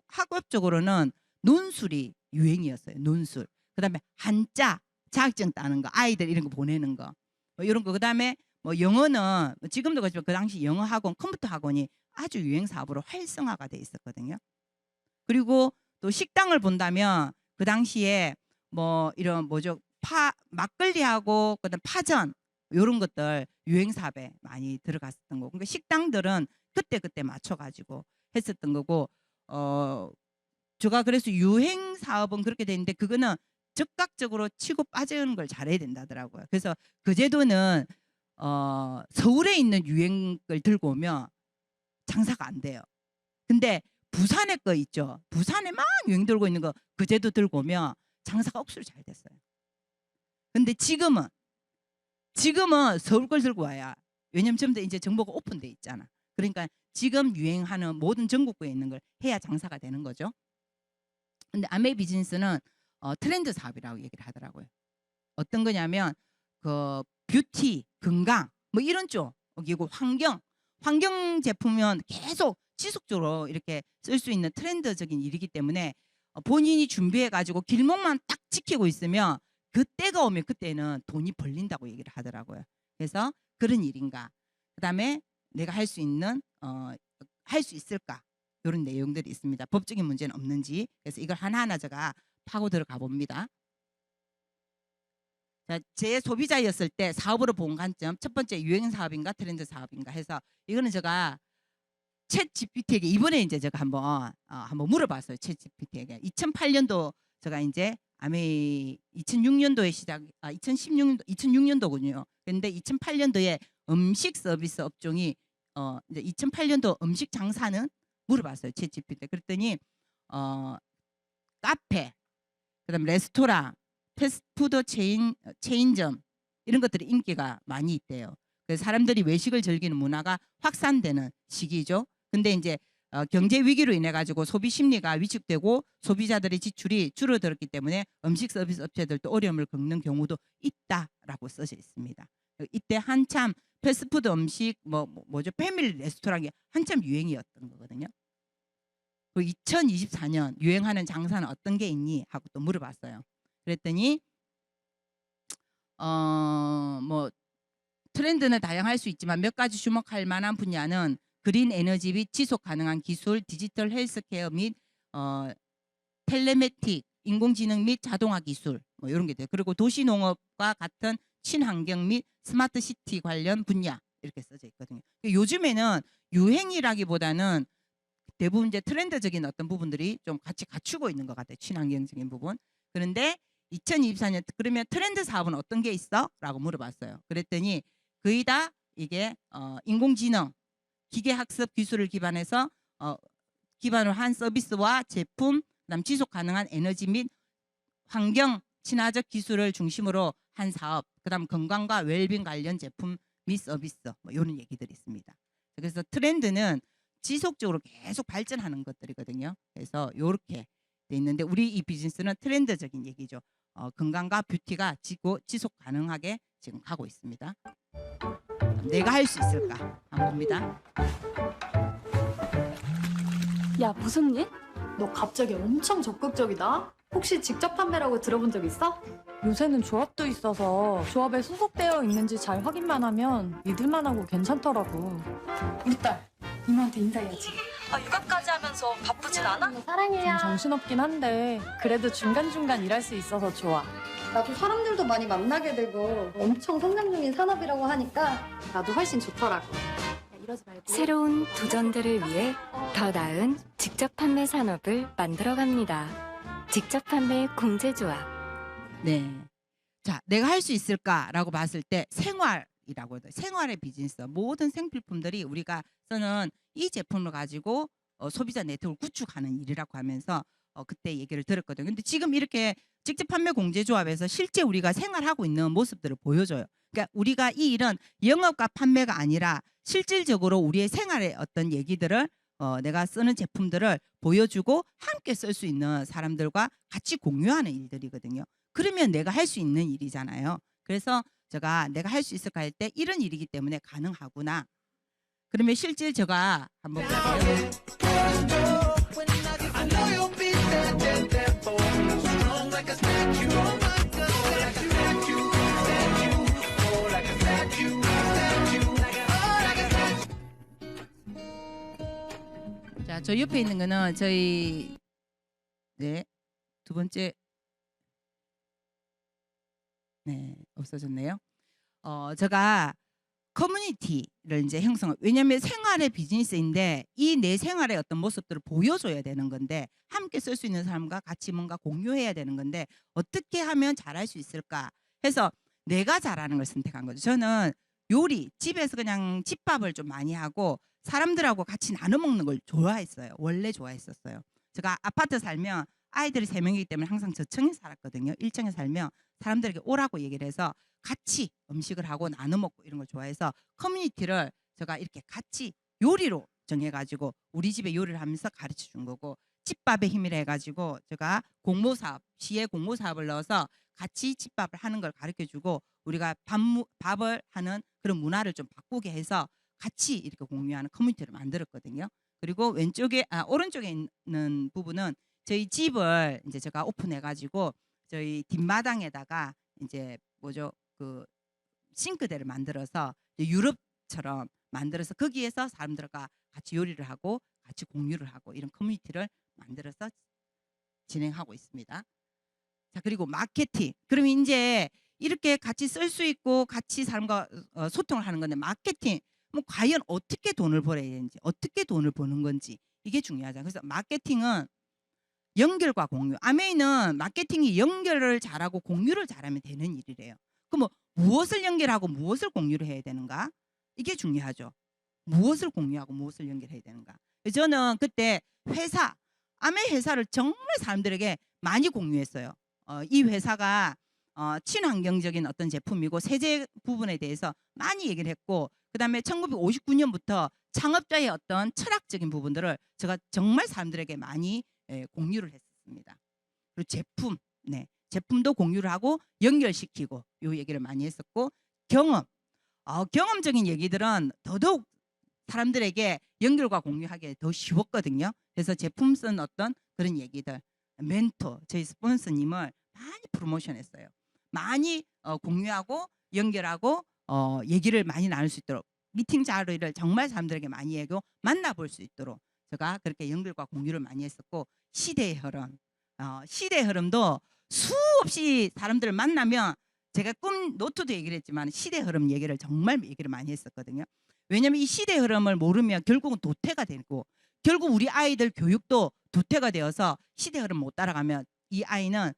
학업적으로는 논술이 유행이었어요. 논술. 그다음에 한자 자격증 따는 거, 아이들 이런 거 보내는 거, 뭐 이런 거. 그다음에 뭐 영어는 지금도 그렇지만 그 당시 영어 학원, 컴퓨터 학원이 아주 유행 사업으로 활성화가 돼 있었거든요. 그리고 또 식당을 본다면 그 당시에 뭐 이런 막걸리하고 그다음 파전 이런 것들 유행 사업에 많이 들어갔었던 거고, 그러니까 식당들은 그때 맞춰가지고 했었던 거고, 제가 그래서 유행 사업은 그렇게 되는데 그거는 즉각적으로 치고 빠지는 걸 잘해야 된다더라고요. 그래서 그 제도는 서울에 있는 유행을 들고 오면 장사가 안 돼요. 근데 부산에 거 있죠. 부산에 막 유행 들고 있는 거 그 제도 들고 오면 장사가 억수로 잘 됐어요. 근데 지금은 서울 걸 들고 와야, 왜냐면 전부 다 이제 정보가 오픈돼 있잖아. 그러니까 지금 유행하는 모든 전국구에 있는 걸 해야 장사가 되는 거죠. 근데 아메 비즈니스는 트렌드 사업이라고 얘기를 하더라고요. 어떤 거냐면 그 뷰티, 건강 뭐 이런 쪽이고, 환경 제품은 계속 지속적으로 이렇게 쓸 수 있는 트렌드적인 일이기 때문에 본인이 준비해 가지고 길목만 딱 지키고 있으면 그때가 오면 그때는 돈이 벌린다고 얘기를 하더라고요. 그래서 그런 일인가, 그다음에 내가 할 수 있을까, 이런 내용들이 있습니다. 법적인 문제는 없는지. 그래서 이걸 하나하나 제가 파고 들어가 봅니다. 자, 제 소비자였을 때 사업으로 본 관점, 첫 번째 유행 사업인가 트렌드 사업인가 해서, 이거는 제가 챗 GPT에게 이번에 이제 제가 한번 물어봤어요. 챗 GPT에게 2008년도 제가 이제 2006년도에 2006년도군요. 그런데 2008년도에 음식 서비스 업종이 이제 2008년도 음식 장사는 물어봤어요. 챗 GPT. 그랬더니 카페, 그다음 레스토랑, 패스트푸드 체인점 이런 것들이 인기가 많이 있대요. 그래서 사람들이 외식을 즐기는 문화가 확산되는 시기죠. 근데 이제 경제 위기로 인해 가지고 소비 심리가 위축되고 소비자들의 지출이 줄어들었기 때문에 음식 서비스 업체들도 어려움을 겪는 경우도 있다라고 써져 있습니다. 이때 한참 패스트푸드 음식 패밀리 레스토랑이 한참 유행이었던 거거든요. 2024년 유행하는 장사는 어떤 게 있니 하고 또 물어봤어요. 그랬더니 트렌드는 다양할 수 있지만 몇 가지 주목할 만한 분야는 그린 에너지 및 지속 가능한 기술, 디지털 헬스케어 및 텔레매틱, 인공지능 및 자동화 기술 뭐 이런 게 돼요. 그리고 도시농업과 같은 친환경 및 스마트 시티 관련 분야 이렇게 써져 있거든요. 요즘에는 유행이라기보다는 대부분 이제 트렌드적인 어떤 부분들이 좀 같이 갖추고 있는 것 같아요. 친환경적인 부분. 그런데 2024년 그러면 트렌드 사업은 어떤 게 있어? 라고 물어봤어요. 그랬더니 거의 다 이게 인공지능, 기계학습 기술을 기반해서 기반으로 한 서비스와 제품, 그다음 지속 가능한 에너지 및 환경 친화적 기술을 중심으로 한 사업, 그다음 건강과 웰빙 관련 제품 및 서비스 뭐 이런 얘기들이 있습니다. 그래서 트렌드는 지속적으로 계속 발전하는 것들이거든요. 그래서 이렇게 돼 있는데 우리 이 비즈니스는 트렌드적인 얘기죠. 건강과 뷰티가 지속 가능하게 지금 가고 있습니다. 내가 할 수 있을까? 한번 봅니다. 야, 무슨 일? 너 갑자기 엄청 적극적이다. 혹시 직접 판매라고 들어본 적 있어? 요새는 조합도 있어서 조합에 소속되어 있는지 잘 확인만 하면 믿을만 하고 괜찮더라고. 우리 딸, 이모한테 인사해야지. 육아까지 하면서 바쁘진 않아? 좀 사랑해요. 정신없긴 한데 그래도 중간중간 일할 수 있어서 좋아. 나도 사람들도 많이 만나게 되고 엄청 성장 중인 산업이라고 하니까 나도 훨씬 좋더라고. 이러지 말고. 새로운 도전들을 위해 더 나은 직접 판매 산업을 만들어갑니다. 직접 판매 공제조합. 네. 자, 내가 할 수 있을까라고 봤을 때 생활이라고 해요. 생활의 비즈니스. 모든 생필품들이 우리가 쓰는 이 제품을 가지고 소비자 네트워크를 구축하는 일이라고 하면서 그때 얘기를 들었거든요. 근데 지금 이렇게 직접 판매 공제조합에서 실제 우리가 생활하고 있는 모습들을 보여줘요. 그러니까 우리가 이 일은 영업과 판매가 아니라 실질적으로 우리의 생활의 어떤 얘기들을 내가 쓰는 제품들을 보여주고 함께 쓸 수 있는 사람들과 같이 공유하는 일들이거든요. 그러면 내가 할 수 있는 일이잖아요. 그래서 제가 내가 할 수 있을까 할 때 이런 일이기 때문에 가능하구나. 그러면 실제 제가 한번 볼게요. 자, 저 옆에 있는 거는 저희 두 번째 없어졌네요. 제가 커뮤니티를 이제 형성을 왜냐하면 생활의 비즈니스인데 이 내 생활의 어떤 모습들을 보여줘야 되는 건데 함께 쓸 수 있는 사람과 같이 뭔가 공유해야 되는 건데 어떻게 하면 잘할 수 있을까 해서 내가 잘하는 걸 선택한 거죠. 저는 요리 집에서 그냥 집밥을 좀 많이 하고 사람들하고 같이 나눠 먹는 걸 좋아했어요. 원래 좋아했었어요. 제가 아파트 살면 아이들이 3명이기 때문에 항상 저층에 살았거든요. 1층에 살면 사람들에게 오라고 얘기를 해서 같이 음식을 하고 나눠 먹고 이런 걸 좋아해서 커뮤니티를 제가 이렇게 같이 요리로 정해가지고 우리 집에 요리를 하면서 가르쳐 준 거고 집밥의 힘이라 해가지고 제가 공모사업 시에 공모사업을 넣어서 같이 집밥을 하는 걸 가르쳐 주고 우리가 밥을 하는 그런 문화를 좀 바꾸게 해서 같이 이렇게 공유하는 커뮤니티를 만들었거든요. 그리고 오른쪽에 있는 부분은 저희 집을 이제 제가 오픈해가지고 저희 뒷마당에다가 이제 그 싱크대를 만들어서 유럽처럼 만들어서 거기에서 사람들과 같이 요리를 하고 같이 공유를 하고 이런 커뮤니티를 만들어서 진행하고 있습니다. 자, 그리고 마케팅. 그럼 이제 이렇게 같이 쓸 수 있고 같이 사람과 소통을 하는 건데 마케팅. 뭐 과연 어떻게 돈을 벌어야 되는지 어떻게 돈을 버는 건지 이게 중요하잖아요. 그래서 마케팅은 연결과 공유. 아메이는 마케팅이 연결을 잘하고 공유를 잘하면 되는 일이래요. 그럼 무엇을 연결하고 무엇을 공유를 해야 되는가? 이게 중요하죠. 무엇을 공유하고 무엇을 연결해야 되는가? 저는 그때 아메 회사를 정말 사람들에게 많이 공유했어요. 이 회사가 친환경적인 어떤 제품이고 세제 부분에 대해서 많이 얘기를 했고 그다음에 1959년부터 창업자의 어떤 철학적인 부분들을 제가 정말 사람들에게 많이 공유를 했습니다. 그리고 제품도 공유를 하고 연결시키고 이 얘기를 많이 했었고 경험적인 얘기들은 더더욱 사람들에게 연결과 공유하기에 더 쉬웠거든요. 그래서 제품 쓴 어떤 그런 얘기들 멘토 저희 스폰서님을 많이 프로모션했어요. 많이 공유하고 연결하고 얘기를 많이 나눌 수 있도록 미팅 자료를 정말 사람들에게 많이 하고 만나볼 수 있도록 제가 그렇게 연결과 공유를 많이 했었고 시대의 흐름, 시대의 흐름도 수없이 사람들을 만나면 제가 꿈 노트도 얘기를 했지만 시대 흐름 얘기를 정말 얘기를 많이 했었거든요. 왜냐하면 이 시대 흐름을 모르면 결국은 도태가 되고 결국 우리 아이들 교육도 도태가 되어서 시대 흐름 못 따라가면 이 아이는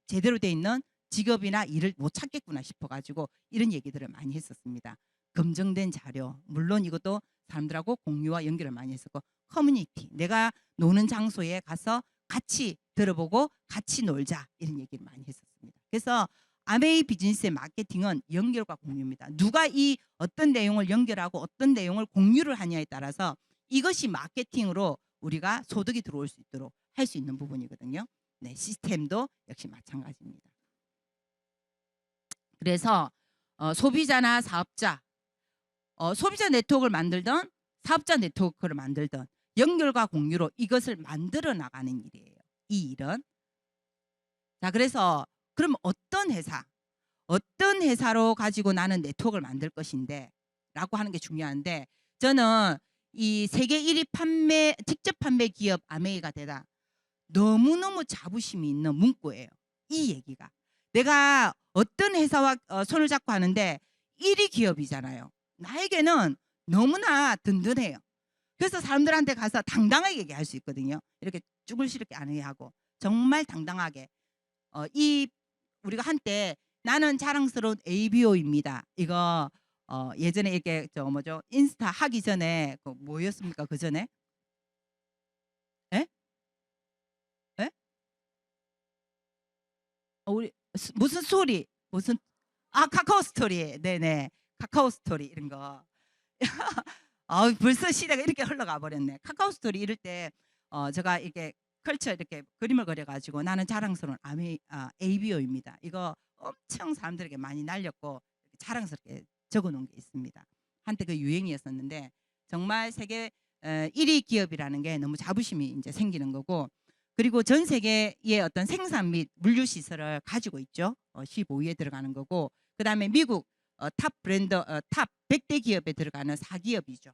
제대로 돼 있는 직업이나 일을 못 찾겠구나 싶어가지고 이런 얘기들을 많이 했었습니다. 검증된 자료, 물론 이것도 사람들하고 공유와 연결을 많이 했었고 커뮤니티, 내가 노는 장소에 가서 같이 들어보고 같이 놀자 이런 얘기를 많이 했었습니다. 그래서 아메이 비즈니스의 마케팅은 연결과 공유입니다. 누가 이 어떤 내용을 연결하고 어떤 내용을 공유를 하냐에 따라서 이것이 마케팅으로 우리가 소득이 들어올 수 있도록 할 수 있는 부분이거든요. 네, 시스템도 역시 마찬가지입니다. 그래서 소비자나 사업자, 소비자 네트워크를 만들던 사업자 네트워크를 만들던 연결과 공유로 이것을 만들어 나가는 일이에요. 이 일은. 자, 그래서 그럼 어떤 회사로 가지고 나는 네트워크를 만들 것인데 라고 하는 게 중요한데 저는 이 세계 1위 직접 판매 기업 아메이가 되다. 너무너무 자부심이 있는 문구예요. 이 얘기가. 내가 어떤 회사와 손을 잡고 하는데 1위 기업이잖아요. 나에게는 너무나 든든해요. 그래서 사람들한테 가서 당당하게 얘기할 수 있거든요. 이렇게 쭈글시럽게 안 해야 하고 정말 당당하게 우리가 한때 나는 자랑스러운 ABO입니다. 이거 예전에 이렇게 인스타 하기 전에 뭐였습니까? 그 전에? 예? 예? 우리 무슨 스토리? 카카오 스토리. 네네. 카카오 스토리 이런 거. 벌써 시대가 이렇게 흘러가 버렸네. 카카오 스토리 이럴 때 제가 이렇게 컬처 이렇게 그림을 그려가지고 나는 자랑스러운 ABO입니다. 이거 엄청 사람들에게 많이 날렸고 자랑스럽게 적어놓은 게 있습니다. 한때 그 유행이었었는데 정말 세계 1위 기업이라는 게 너무 자부심이 이제 생기는 거고 그리고 전 세계의 어떤 생산 및 물류 시설을 가지고 있죠. 15위에 들어가는 거고 그 다음에 미국 탑 브랜드 탑 100대 기업에 들어가는 4기업이죠.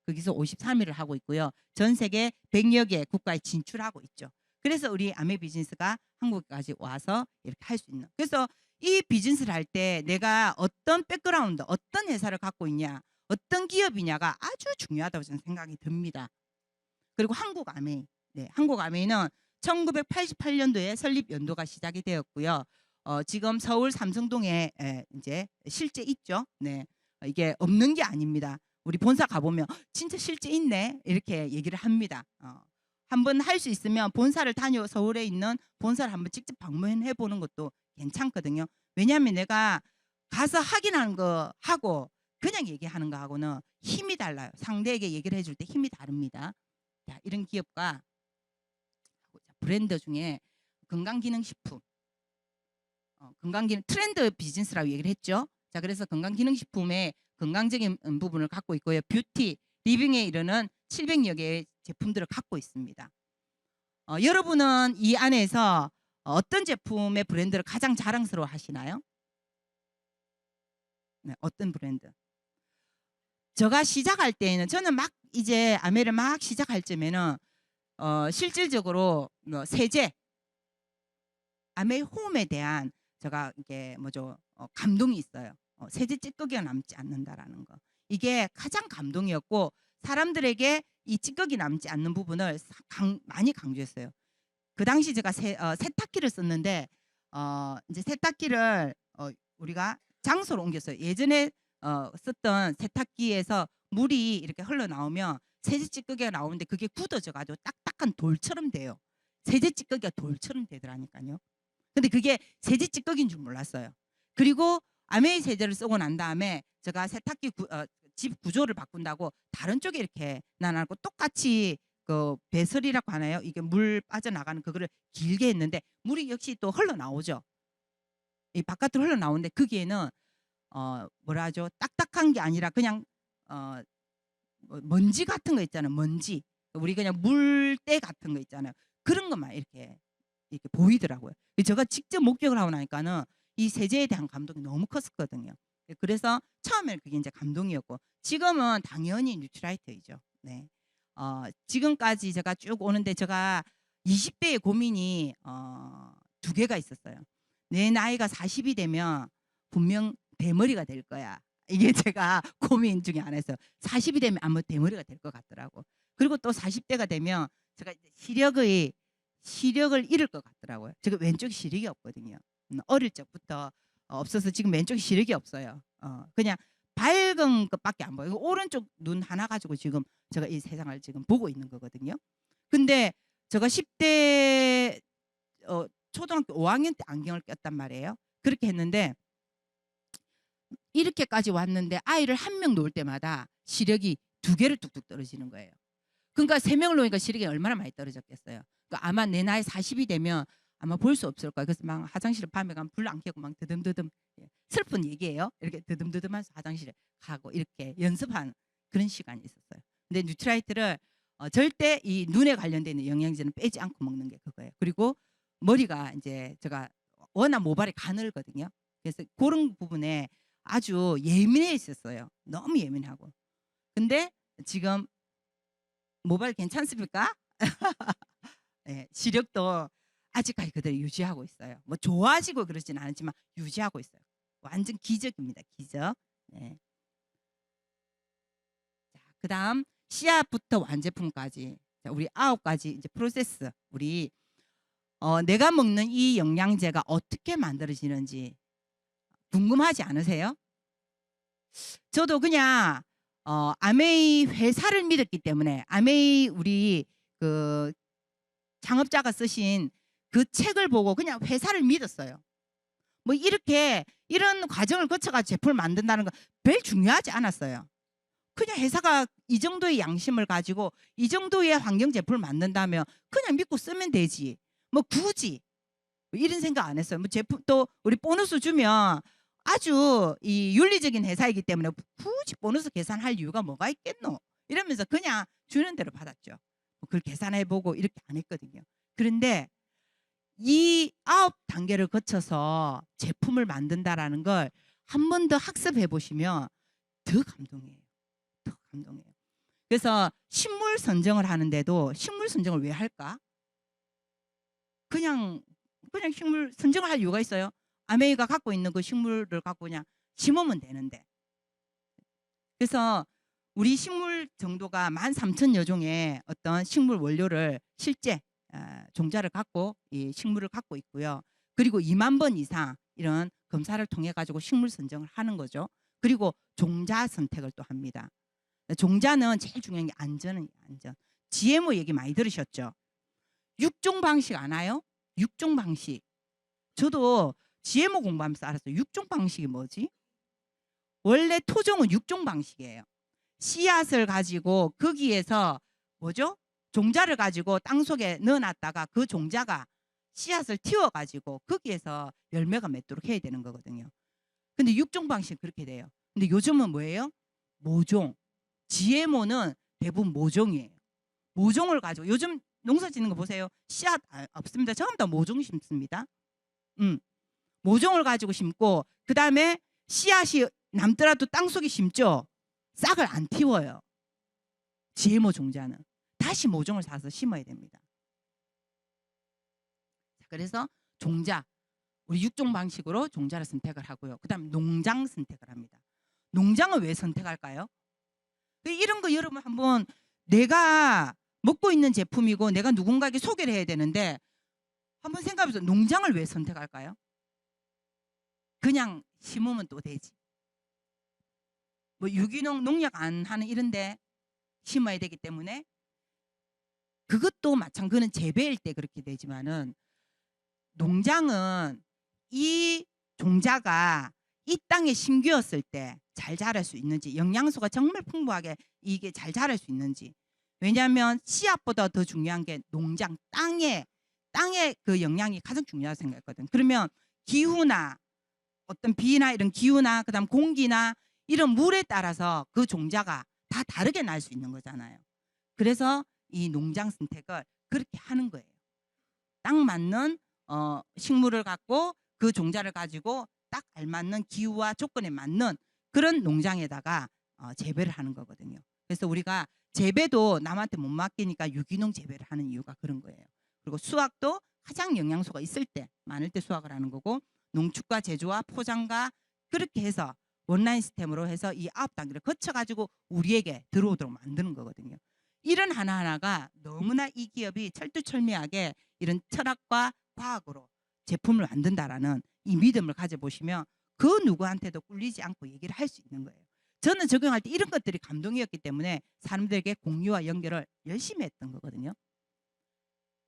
거기서 53위를 하고 있고요. 전 세계 100여 개 국가에 진출하고 있죠. 그래서 우리 아메 비즈니스가 한국까지 와서 이렇게 할 수 있는. 그래서 이 비즈니스를 할 때 내가 어떤 백그라운드, 어떤 회사를 갖고 있냐, 어떤 기업이냐가 아주 중요하다고 저는 생각이 듭니다. 그리고 한국 아메이. 네, 한국 아메이는 1988년도에 설립 연도가 시작이 되었고요. 지금 서울 삼성동에 이제 실제 있죠. 네, 이게 없는 게 아닙니다. 우리 본사 가보면 진짜 실제 있네 이렇게 얘기를 합니다. 한번 할 수 있으면 본사를 다녀 서울에 있는 본사를 한번 직접 방문해 보는 것도 괜찮거든요. 왜냐하면 내가 가서 확인하는 거 하고 그냥 얘기하는 거 하고는 힘이 달라요. 상대에게 얘기를 해줄 때 힘이 다릅니다. 자, 이런 기업과 브랜드 중에 건강기능식품, 건강기능 트렌드 비즈니스라고 얘기를 했죠. 자, 그래서 건강기능식품의 건강적인 부분을 갖고 있고요. 뷰티, 리빙에 이르는 700여 개의 제품들을 갖고 있습니다. 여러분은 이 안에서 어떤 제품의 브랜드를 가장 자랑스러워 하시나요? 네, 어떤 브랜드? 제가 시작할 때에는 저는 막 이제 아메를 막 시작할 때면은 실질적으로 세제, 아메 홈에 대한 제가 이게 감동이 있어요. 세제 찌꺼기가 남지 않는다라는 거. 이게 가장 감동이었고 사람들에게 이 찌꺼기 남지 않는 부분을 많이 강조했어요. 그 당시 제가 세탁기를 썼는데 이제 세탁기를 우리가 장소로 옮겼어요. 예전에 썼던 세탁기에서 물이 이렇게 흘러나오면 세제 찌꺼기가 나오는데 그게 굳어져 가지고 딱딱한 돌처럼 돼요. 세제 찌꺼기가 돌처럼 되더라니까요. 근데 그게 세제 찌꺼기인 줄 몰랐어요. 그리고 아메이 세제를 쓰고 난 다음에 제가 세탁기 집 구조를 바꾼다고 다른 쪽에 이렇게 나눠고 똑같이 그 배설이라고 하나요? 이게 물 빠져나가는 그거를 길게 했는데 물이 역시 또 흘러나오죠. 이 바깥으로 흘러나오는데 거기에는 뭐라 하죠? 딱딱한 게 아니라 그냥 먼지 같은 거 있잖아요. 먼지. 우리 그냥 물때 같은 거 있잖아요. 그런 것만 이렇게 보이더라고요. 제가 직접 목격을 하고 나니까는 이 세제에 대한 감동이 너무 컸었거든요. 그래서 처음에는 그게 이제 감동이었고 지금은 당연히 뉴트라이트이죠. 네. 지금까지 제가 쭉 오는데 제가 20대의 고민이 두 개가 있었어요. 내 나이가 40이 되면 분명 대머리가 될 거야. 이게 제가 고민 중에 하나였어요. 40이 되면 아마 대머리가 될 것 같더라고. 그리고 또 40대가 되면 제가 이제 시력을 잃을 것 같더라고요. 제가 왼쪽 시력이 없거든요. 어릴 적부터 없어서 지금 왼쪽 시력이 없어요. 그냥 밝은 것밖에 안 보여요. 오른쪽 눈 하나 가지고 지금 제가 이 세상을 지금 보고 있는 거거든요. 근데 제가 10대 초등학교 5학년 때 안경을 꼈단 말이에요. 그렇게 했는데 이렇게까지 왔는데 아이를 한 명 놓을 때마다 시력이 2개를 뚝뚝 떨어지는 거예요. 그러니까 3명을 놓으니까 시력이 얼마나 많이 떨어졌겠어요. 그러니까 아마 내 나이 40이 되면 아마 볼 수 없을 거예요. 그래서 막 화장실에 밤에 가면 불 안 켜고 막 드듬드듬, 슬픈 얘기예요. 이렇게 드듬드듬하면서 화장실에 가고 이렇게 연습한 그런 시간이 있었어요. 근데 뉴트라이트를 절대 이 눈에 관련된 있는 영양제는 빼지 않고 먹는 게 그거예요. 그리고 머리가 이제 제가 워낙 모발이 가늘거든요. 그래서 그런 부분에 아주 예민해 있었어요. 너무 예민하고. 근데 지금 모발 괜찮습니까? 네, 시력도 아직까지 그대로 유지하고 있어요. 뭐 좋아지고 그러진 않지만 유지하고 있어요. 완전 기적입니다. 기적. 네. 자, 그다음 씨앗부터 완제품까지 우리 9가지 이제 프로세스. 우리 내가 먹는 이 영양제가 어떻게 만들어지는지 궁금하지 않으세요? 저도 그냥 아메이 회사를 믿었기 때문에 아메이 우리 그 창업자가 쓰신 그 책을 보고 그냥 회사를 믿었어요. 뭐 이렇게 이런 과정을 거쳐가지고 제품을 만든다는 거 별 중요하지 않았어요. 그냥 회사가 이 정도의 양심을 가지고 이 정도의 환경 제품을 만든다면 그냥 믿고 쓰면 되지. 뭐 굳이 뭐 이런 생각 안 했어요. 뭐 제품 또 우리 보너스 주면 아주 이 윤리적인 회사이기 때문에 굳이 보너스 계산할 이유가 뭐가 있겠노? 이러면서 그냥 주는 대로 받았죠. 그걸 계산해보고 이렇게 안 했거든요. 그런데 이 9단계를 거쳐서 제품을 만든다라는 걸 한 번 더 학습해 보시면 더 감동이에요. 더 감동이에요. 그래서 식물 선정을 하는데도 식물 선정을 왜 할까? 그냥 식물 선정을 할 이유가 있어요. 아메이가 갖고 있는 그 식물을 갖고 그냥 심으면 되는데. 그래서 우리 식물 정도가 13,000여 종의 어떤 식물 원료를 실제 종자를 갖고 이 식물을 갖고 있고요. 그리고 2만 번 이상 이런 검사를 통해 가지고 식물 선정을 하는 거죠. 그리고 종자 선택을 또 합니다. 종자는 제일 중요한 게 안전은 안전. GMO 얘기 많이 들으셨죠? 6종 방식 아나요? 6종 방식. 저도 GMO 공부하면서 알았어요. 6종 방식이 뭐지? 원래 토종은 6종 방식이에요. 씨앗을 가지고 거기에서 뭐죠? 종자를 가지고 땅속에 넣어놨다가 그 종자가 씨앗을 틔워가지고 거기에서 열매가 맺도록 해야 되는 거거든요. 근데 6종 방식은 그렇게 돼요. 근데 요즘은 뭐예요? 모종. GMO는 대부분 모종이에요. 모종을 가지고 요즘 농사 짓는 거 보세요. 씨앗 없습니다. 전부 다 모종 심습니다. 모종을 가지고 심고 그 다음에 씨앗이 남더라도 땅속에 심죠. 싹을 안 틔워요. GMO 종자는. 다시 모종을 사서 심어야 됩니다. 그래서 종자, 우리 6종 방식으로 종자를 선택을 하고요. 그 다음 농장 선택을 합니다. 농장을 왜 선택할까요? 이런 거 여러분 한번 내가 먹고 있는 제품이고 내가 누군가에게 소개를 해야 되는데 한번 생각해보세요. 농장을 왜 선택할까요? 그냥 심으면 또 되지. 뭐 유기농 농약 안 하는 이런데 심어야 되기 때문에 그것도 마찬가지는 재배일 때 그렇게 되지만은 농장은 이 종자가 이 땅에 심겼을 때 잘 자랄 수 있는지 영양소가 정말 풍부하게 이게 잘 자랄 수 있는지 왜냐하면 씨앗보다 더 중요한 게 농장 땅의 그 영양이 가장 중요하다고 생각했거든. 그러면 기후나 어떤 비나 이런 기후나 그다음 공기나 이런 물에 따라서 그 종자가 다 다르게 날 수 있는 거잖아요. 그래서 이 농장 선택을 그렇게 하는 거예요. 딱 맞는 식물을 갖고 그 종자를 가지고 딱 알맞는 기후와 조건에 맞는 그런 농장에다가 재배를 하는 거거든요. 그래서 우리가 재배도 남한테 못 맡기니까 유기농 재배를 하는 이유가 그런 거예요. 그리고 수확도 가장 영양소가 있을 때 많을 때 수확을 하는 거고, 농축과 제조와 포장과 그렇게 해서 원라인 시스템으로 해서 이 9단계를 거쳐가지고 우리에게 들어오도록 만드는 거거든요. 이런 하나하나가 너무나 이 기업이 철두철미하게 이런 철학과 과학으로 제품을 만든다라는 이 믿음을 가져보시면 그 누구한테도 꿀리지 않고 얘기를 할 수 있는 거예요. 저는 적용할 때 이런 것들이 감동이었기 때문에 사람들에게 공유와 연결을 열심히 했던 거거든요.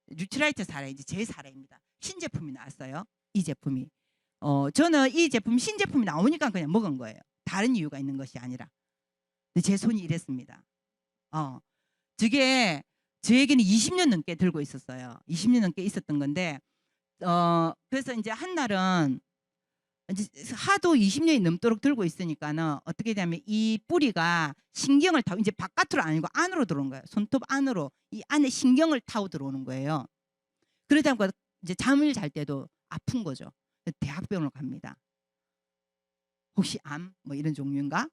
뉴트라이트 사례, 이제 제 사례입니다. 신제품이 나왔어요. 이 제품이. 저는 이 제품 신제품이 나오니까 그냥 먹은 거예요. 다른 이유가 있는 것이 아니라. 근데 제 손이 이랬습니다. 저게 저에게는 20년 넘게 들고 있었어요. 20년 넘게 있었던 건데, 그래서 이제 한 날은 이제 하도 20년이 넘도록 들고 있으니까는 어떻게 되냐면 이 뿌리가 신경을 타고 이제 바깥으로 아니고 안으로 들어오는 거예요. 손톱 안으로 이 안에 신경을 타고 들어오는 거예요. 그러다 보니까 이제 잠을 잘 때도 아픈 거죠. 대학병원을 갑니다. 혹시 암 뭐 이런 종류인가?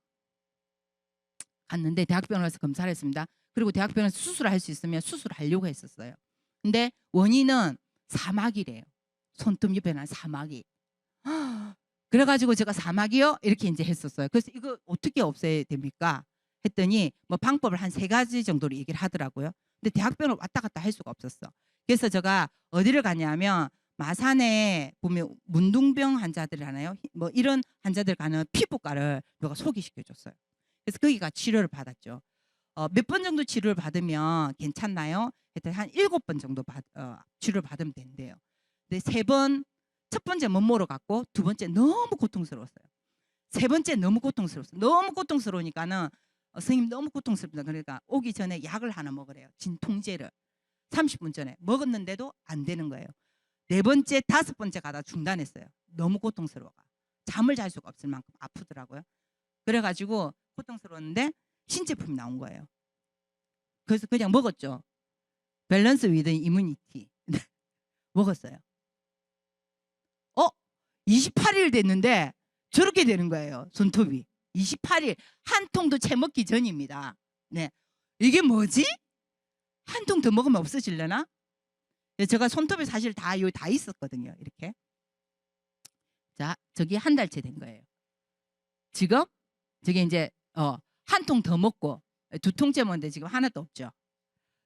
갔는데 대학병원에 가서 검사를 했습니다. 그리고 대학병원에서 수술을 할 수 있으면 수술을 하려고 했었어요. 근데 원인은 사마귀래요. 손톱 옆에 난 사마귀. 그래가지고 제가 사마귀요? 이렇게 이제 했었어요. 그래서 이거 어떻게 없애야 됩니까? 했더니 뭐 방법을 한 3가지 정도로 얘기를 하더라고요. 근데 대학병원을 왔다 갔다 할 수가 없었어. 그래서 제가 어디를 가냐면 마산에 보면 문둥병 환자들 하나요? 뭐 이런 환자들 가는 피부과를 누가 소개시켜줬어요. 그래서 거기가 치료를 받았죠. 몇 번 정도 치료를 받으면 괜찮나요? 했더니 한 7번 정도 치료를 받으면 된대요. 근데 3번, 첫 번째 못 모러 갔고 2번째 너무 고통스러웠어요. 3번째 너무 고통스러웠어요. 너무 고통스러우니까는 선생님 너무 고통스럽다. 그러니까 오기 전에 약을 하나 먹으래요. 진통제를. 30분 전에 먹었는데도 안 되는 거예요. 4번째, 5번째 가다 중단했어요. 너무 고통스러워가. 잠을 잘 수가 없을 만큼 아프더라고요. 그래가지고 고통스러웠는데 신제품이 나온 거예요. 그래서 그냥 먹었죠. 밸런스 위드 이뮤니티. 먹었어요. 28일 됐는데 저렇게 되는 거예요. 손톱이. 28일. 한 통도 채 먹기 전입니다. 네. 이게 뭐지? 한 통 더 먹으면 없어질려나? 제가 손톱이 사실 다 있었거든요. 이렇게. 자, 저기 한 달째 된 거예요. 지금 저게 이제 한 통 더 먹고 2통째 먹는데 지금 하나도 없죠.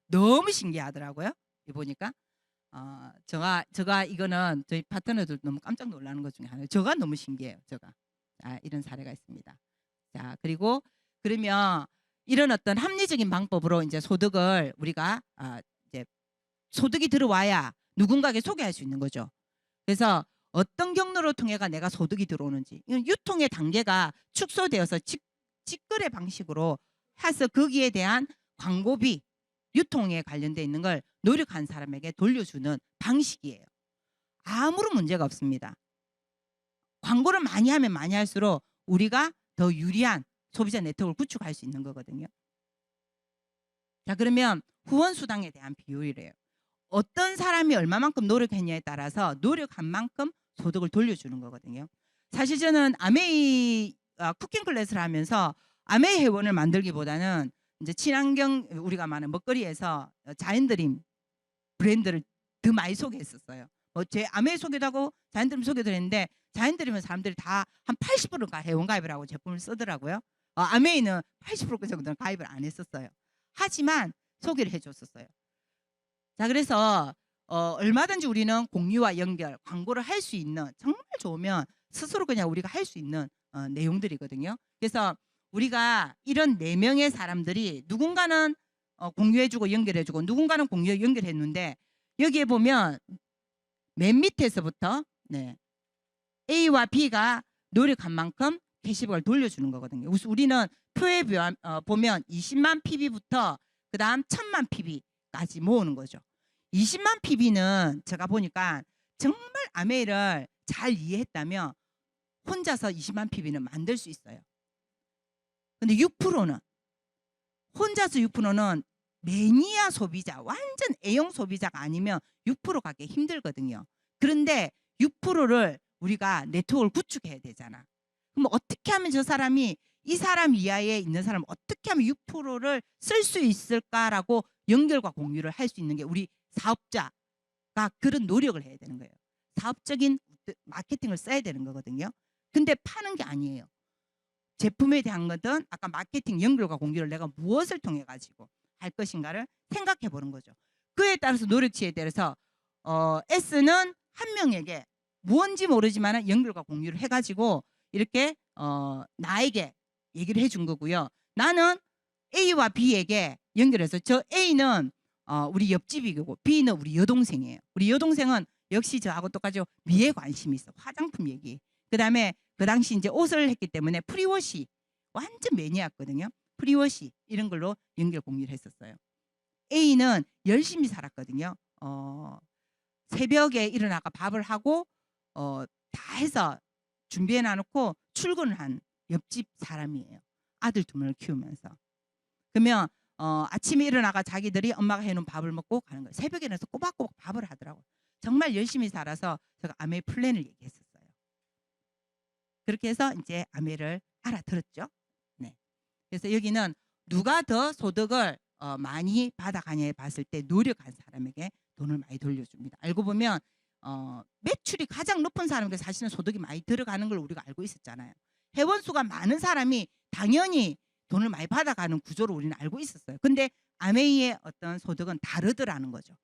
너무 신기하더라고요. 보니까 제가 이거는 저희 파트너들 너무 깜짝 놀라는 것 중에 하나예요. 제가 너무 신기해요. 제가 이런 사례가 있습니다. 자, 그리고 그러면 이런 어떤 합리적인 방법으로 이제 소득을 우리가 이제 소득이 들어와야 누군가에게 소개할 수 있는 거죠. 그래서 어떤 경로로 통해가 내가 소득이 들어오는지, 이건 유통의 단계가 축소되어서 직거래 방식으로 해서 거기에 대한 광고비, 유통에 관련돼 있는 걸 노력한 사람에게 돌려주는 방식이에요. 아무런 문제가 없습니다. 광고를 많이 하면 많이 할수록 우리가 더 유리한 소비자 네트워크를 구축할 수 있는 거거든요. 자, 그러면 후원 수당에 대한 비율이래요. 어떤 사람이 얼마만큼 노력했냐에 따라서 노력한 만큼 소득을 돌려주는 거거든요. 사실 저는 아메이 쿠킹 클래스를 하면서 아메이 회원을 만들기보다는 이제 친환경 우리가 많은 먹거리에서 자연드림 브랜드를 더 많이 소개했었어요. 제 아메이 소개도 하고 자연드림 소개도 했는데 자연드림은 사람들이 다 한 80%가 회원가입을 하고 제품을 쓰더라고요. 아메이는 80% 정도는 가입을 안 했었어요. 하지만 소개를 해줬었어요. 자, 그래서 얼마든지 우리는 공유와 연결, 광고를 할 수 있는, 정말 좋으면 스스로 그냥 우리가 할 수 있는 내용들이거든요. 그래서 우리가 이런 4명의 사람들이 누군가는 공유해주고 연결해주고 누군가는 공유해 연결했는데 여기에 보면 맨 밑에서부터 A와 B가 노력한 만큼 캐시백을 돌려주는 거거든요. 우리는 표에 보면 20만 PB부터 그 다음 1000만 PB까지 모으는 거죠. 20만 PB는 제가 보니까 정말 아메이를 잘 이해했다면 혼자서 20만 PB는 만들 수 있어요. 근데 6%는 혼자서 6%는 매니아 소비자, 완전 A형 소비자가 아니면 6% 가기 힘들거든요. 그런데 6%를 우리가 네트워크를 구축해야 되잖아. 그럼 어떻게 하면 저 사람이 이 사람 이하에 있는 사람 어떻게 하면 6%를 쓸 수 있을까라고 연결과 공유를 할 수 있는 게 우리 사업자가 그런 노력을 해야 되는 거예요. 사업적인 마케팅을 써야 되는 거거든요. 근데 파는 게 아니에요. 제품에 대한 거든 아까 마케팅 연결과 공유를 내가 무엇을 통해 가지고 할 것인가를 생각해 보는 거죠. 그에 따라서 노력치에 따라서 S는 한 명에게 뭔지 모르지만 연결과 공유를 해가지고 이렇게 나에게 얘기를 해준 거고요. 나는 A와 B에게 연결해서 저 A는 우리 옆집이고 B는 우리 여동생이에요. 우리 여동생은 역시 저하고 똑같이 미에 관심이 있어. 화장품 얘기. 그다음에 그 당시 이제 옷을 했기 때문에 프리워시 완전 매니아였거든요. 프리워시 이런 걸로 연결 공유를 했었어요. A는 열심히 살았거든요. 새벽에 일어나가 밥을 하고 다 해서 준비해 놔놓고 출근을 한 옆집 사람이에요. 아들 2명을 키우면서. 그러면 아침에 일어나가 자기들이 엄마가 해놓은 밥을 먹고 가는 거예요. 새벽에 일어나서 꼬박꼬박 밥을 하더라고요. 정말 열심히 살아서 제가 아메 플랜을 얘기했었어요. 그렇게 해서 이제 아메를 알아들었죠. 네. 그래서 여기는 누가 더 소득을 많이 받아가냐에 봤을 때 노력한 사람에게 돈을 많이 돌려줍니다. 알고 보면 매출이 가장 높은 사람에게 사실은 소득이 많이 들어가는 걸 우리가 알고 있었잖아요. 회원수가 많은 사람이 당연히 돈을 많이 받아가는 구조로 우리는 알고 있었어요. 근데 아메이의 어떤 소득은 다르더라는 거죠.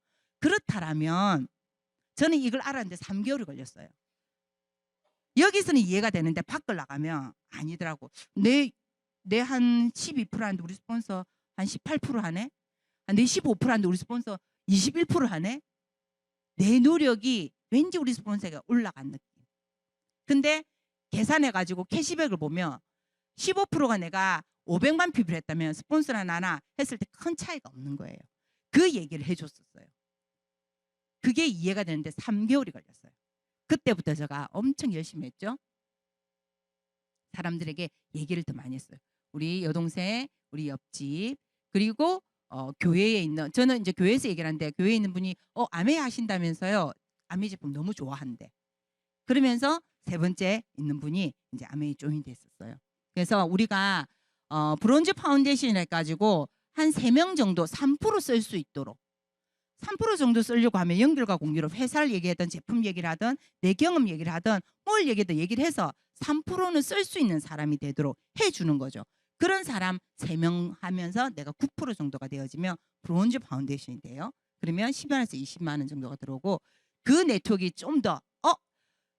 그렇다라면 저는 이걸 알았는데 3개월이 걸렸어요. 여기서는 이해가 되는데 밖을 나가면 아니더라고. 내 한 12% 하는데 우리 스폰서 한 18% 하네. 내 15% 하는데 우리 스폰서 21% 하네. 내 노력이 왠지 우리 스폰서가 올라간 느낌. 근데 계산해가지고 캐시백을 보면 15%가 내가 500만 PB를 했다면 스폰서나 나나 했을 때 큰 차이가 없는 거예요. 그 얘기를 해줬었어요. 그게 이해가 되는데 3개월이 걸렸어요. 그때부터 제가 엄청 열심히 했죠. 사람들에게 얘기를 더 많이 했어요. 우리 여동생, 우리 옆집, 그리고 교회에 있는, 저는 이제 교회에서 얘기를 하는데 교회에 있는 분이 아메 하신다면서요. 아메 제품 너무 좋아한대. 그러면서 3번째 있는 분이 이제 아메에 조인 됐었어요. 그래서 우리가 브론즈 파운데이션 해가지고 한 3명 정도 3% 쓸 수 있도록 3% 정도 쓰려고 하면 연결과 공유로 회사를 얘기하든 제품 얘기를 하든 내 경험 얘기를 하든 뭘 얘기하든 얘기를 해서 3%는 쓸 수 있는 사람이 되도록 해주는 거죠. 그런 사람 3명 하면서 내가 9% 정도가 되어지면 브론즈 파운데이션이 돼요. 그러면 10만원에서 20만 원 정도가 들어오고 그 네트워크가 좀 더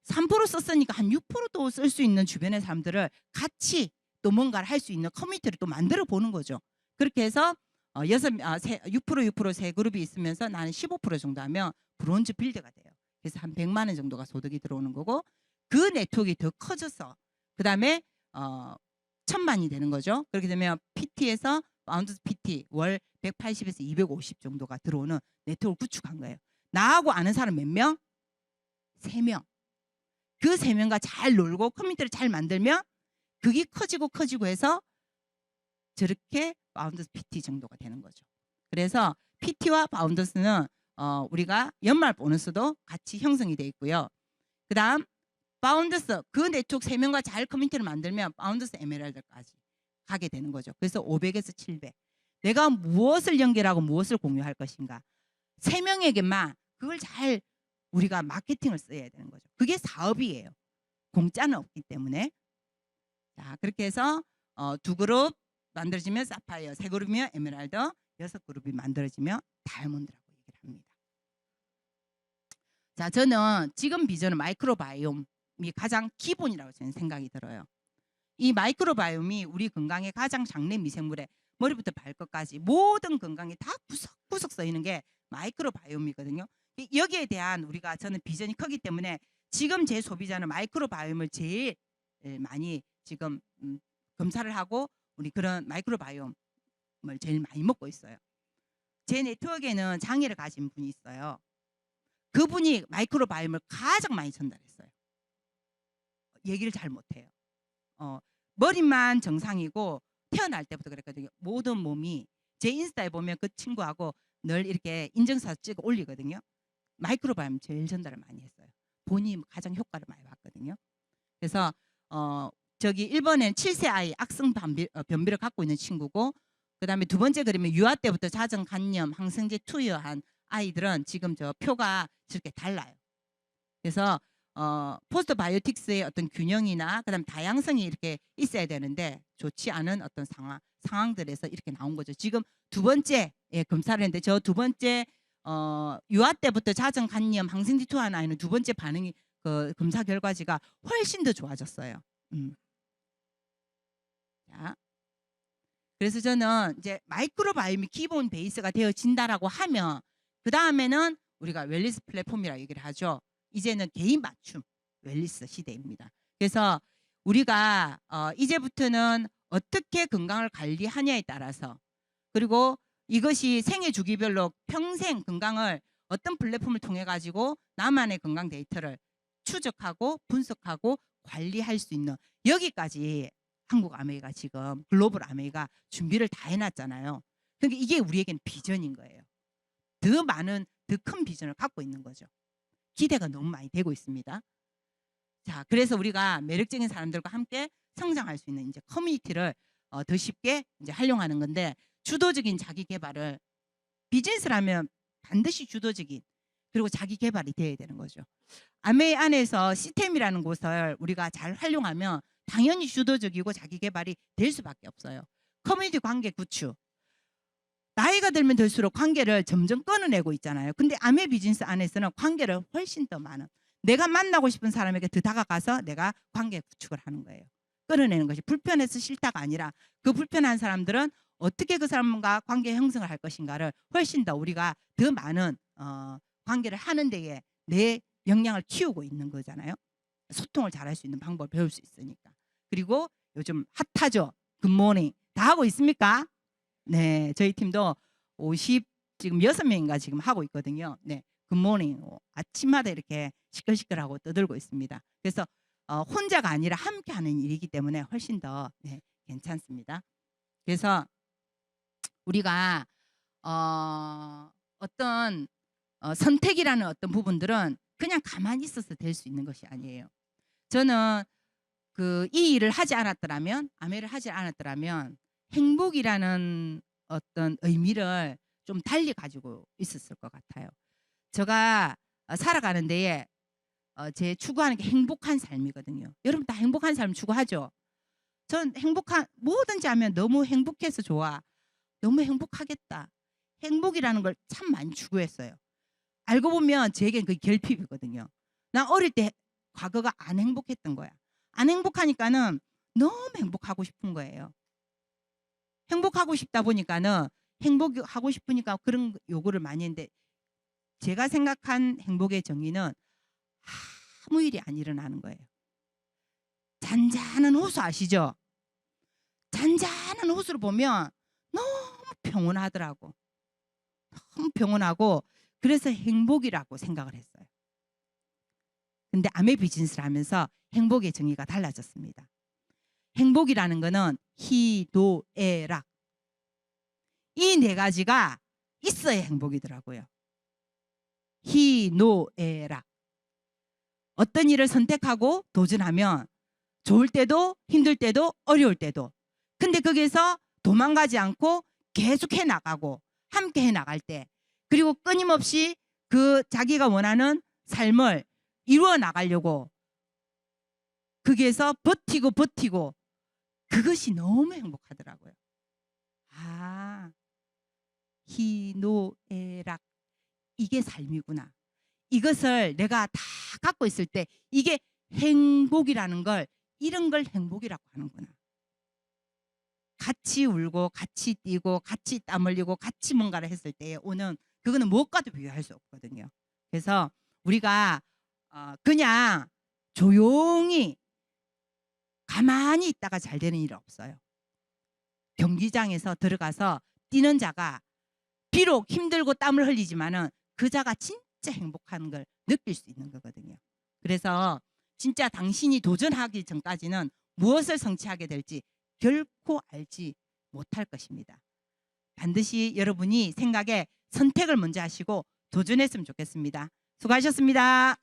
3% 썼으니까 한 6%도 쓸 수 있는 주변의 사람들을 같이 또 뭔가를 할 수 있는 커뮤니티를 또 만들어 보는 거죠. 그렇게 해서 6% 세 그룹이 있으면서 나는 15% 정도 하면 브론즈 빌드가 돼요. 그래서 한 100만 원 정도가 소득이 들어오는 거고 그 네트워크가 더 커져서 그 다음에 1000만이 되는 거죠. 그렇게 되면 PT에서 바운더스 PT 월 180에서 250 정도가 들어오는 네트워크를 구축한 거예요. 나하고 아는 사람 몇 명? 3명. 그 3명과 잘 놀고 커뮤니티를 잘 만들면 그게 커지고 해서 저렇게 바운더스 PT 정도가 되는 거죠. 그래서 PT와 바운더스는 우리가 연말 보너스도 같이 형성이 돼 있고요. 그 다음 바운더스 그 네트워크 3명과 잘 커뮤니티를 만들면 바운더스 에메랄드까지 가게 되는 거죠. 그래서 500에서 700. 내가 무엇을 연결하고 무엇을 공유할 것인가. 3명에게만 그걸 잘 우리가 마케팅을 써야 되는 거죠. 그게 사업이에요. 공짜는 없기 때문에. 자, 그렇게 해서 2그룹 만들어지면 사파이어, 3그룹이면 에메랄드, 6그룹이 만들어지면 다이아몬드라고 얘기를 합니다. 자, 저는 지금 비전은 마이크로바이옴이 가장 기본이라고 저는 생각이 들어요. 이 마이크로바이옴이 우리 건강의 가장 장내 미생물에 머리부터 발끝까지 모든 건강이 다 구석구석 써 있는 게 마이크로바이옴이거든요. 여기에 대한 우리가 저는 비전이 크기 때문에 지금 제 소비자는 마이크로바이옴을 제일 많이 지금 검사를 하고 우리 그런 마이크로바이옴을 제일 많이 먹고 있어요. 제 네트워크에는 장애를 가진 분이 있어요. 그분이 마이크로바이옴을 가장 많이 전달했어요. 얘기를 잘 못해요. 머리만 정상이고 태어날 때부터 그랬거든요. 모든 몸이 제 인스타에 보면 그 친구하고 늘 이렇게 인증사진 찍어 올리거든요. 마이크로바이옴 제일 전달을 많이 했어요. 본인이 가장 효과를 많이 봤거든요. 그래서 저기 1번엔 7세 아이 악성 변비를 갖고 있는 친구고, 그다음에 두 번째 그림은 유아 때부터 자정간염 항생제 투여한 아이들은 지금 저 표가 저렇게 달라요. 그래서 포스트바이오틱스의 어떤 균형이나 그다음 다양성이 이렇게 있어야 되는데 좋지 않은 어떤 상황들에서 이렇게 나온 거죠. 지금 두 번째 검사를 했는데 저 두 번째 유아 때부터 자정간염 항생제 투여한 아이는 두 번째 반응이 그 검사 결과지가 훨씬 더 좋아졌어요. 자, 그래서 저는 이제 마이크로바이옴이 기본 베이스가 되어진다라고 하면 그 다음에는 우리가 웰리스 플랫폼이라고 얘기를 하죠. 이제는 개인 맞춤 웰리스 시대입니다. 그래서 우리가 이제부터는 어떻게 건강을 관리하냐에 따라서, 그리고 이것이 생애 주기별로 평생 건강을 어떤 플랫폼을 통해 가지고 나만의 건강 데이터를 추적하고 분석하고 관리할 수 있는, 여기까지 한국 아메이가 지금 글로벌 아메이가 준비를 다 해놨잖아요. 그러니까 이게 우리에게는 비전인 거예요. 더 많은 더 큰 비전을 갖고 있는 거죠. 기대가 너무 많이 되고 있습니다. 자, 그래서 우리가 매력적인 사람들과 함께 성장할 수 있는 이제 커뮤니티를 더 쉽게 이제 활용하는 건데, 주도적인 자기 개발을, 비즈니스라면 반드시 주도적인 그리고 자기 개발이 돼야 되는 거죠. 아메이 안에서 시스템이라는 곳을 우리가 잘 활용하면 당연히 주도적이고 자기 개발이 될 수밖에 없어요. 커뮤니티 관계 구축. 나이가 들면 들수록 관계를 점점 끊어내고 있잖아요. 근데 아메 비즈니스 안에서는 관계를 훨씬 더 많은, 내가 만나고 싶은 사람에게 더 다가가서 내가 관계 구축을 하는 거예요. 끊어내는 것이 불편해서 싫다가 아니라 그 불편한 사람들은 어떻게 그 사람과 관계 형성을 할 것인가를 훨씬 더 우리가 더 많은 관계를 하는 데에 내 역량을 키우고 있는 거잖아요. 소통을 잘할 수 있는 방법을 배울 수 있으니까. 그리고 요즘 핫하죠. 굿모닝 다 하고 있습니까? 네, 저희 팀도 지금 6명인가 지금 하고 있거든요. 네, 굿모닝 아침마다 이렇게 시끌시끌하고 떠들고 있습니다. 그래서 혼자가 아니라 함께하는 일이기 때문에 훨씬 더 괜찮습니다. 그래서 우리가 어떤 선택이라는 어떤 부분들은 그냥 가만히 있어서 될 수 있는 것이 아니에요. 저는 이 일을 하지 않았더라면, 아메를 하지 않았더라면 행복이라는 어떤 의미를 좀 달리 가지고 있었을 것 같아요. 제가 살아가는 데에 제 추구하는 게 행복한 삶이거든요. 여러분 다 행복한 삶 추구하죠? 전 뭐든지 하면 너무 행복해서 좋아. 너무 행복하겠다. 행복이라는 걸 참 많이 추구했어요. 알고 보면 제겐 그게 결핍이거든요. 난 어릴 때 과거가 안 행복했던 거야. 안 행복하니까는 너무 행복하고 싶은 거예요. 행복하고 싶다 보니까는 행복하고 싶으니까 그런 요구를 많이 했는데, 제가 생각한 행복의 정의는 아무 일이 안 일어나는 거예요. 잔잔한 호수 아시죠? 잔잔한 호수를 보면 너무 평온하더라고. 너무 평온하고, 그래서 행복이라고 생각을 했어요. 근데 아메 비즈니스를 하면서 행복의 정의가 달라졌습니다. 행복이라는 거는 희도애락, 이 네 가지가 있어야 행복이더라고요. 희노애락. 어떤 일을 선택하고 도전하면 좋을 때도 힘들 때도 어려울 때도, 근데 거기에서 도망가지 않고 계속 해나가고 함께 해나갈 때, 그리고 끊임없이 그 자기가 원하는 삶을 이루어 나가려고 거기에서 버티고 그것이 너무 행복하더라고요. 희노애락, 이게 삶이구나. 이것을 내가 다 갖고 있을 때 이게 행복이라는 걸, 이런 걸 행복이라고 하는구나. 같이 울고 같이 뛰고 같이 땀 흘리고 같이 뭔가를 했을 때에 오는, 그거는 무엇과도 비교할 수 없거든요. 그래서 우리가 그냥 조용히 가만히 있다가 잘 되는 일은 없어요. 경기장에서 들어가서 뛰는 자가 비록 힘들고 땀을 흘리지만은 그 자가 진짜 행복한 걸 느낄 수 있는 거거든요. 그래서 진짜 당신이 도전하기 전까지는 무엇을 성취하게 될지 결코 알지 못할 것입니다. 반드시 여러분이 생각에 선택을 먼저 하시고 도전했으면 좋겠습니다. 수고하셨습니다.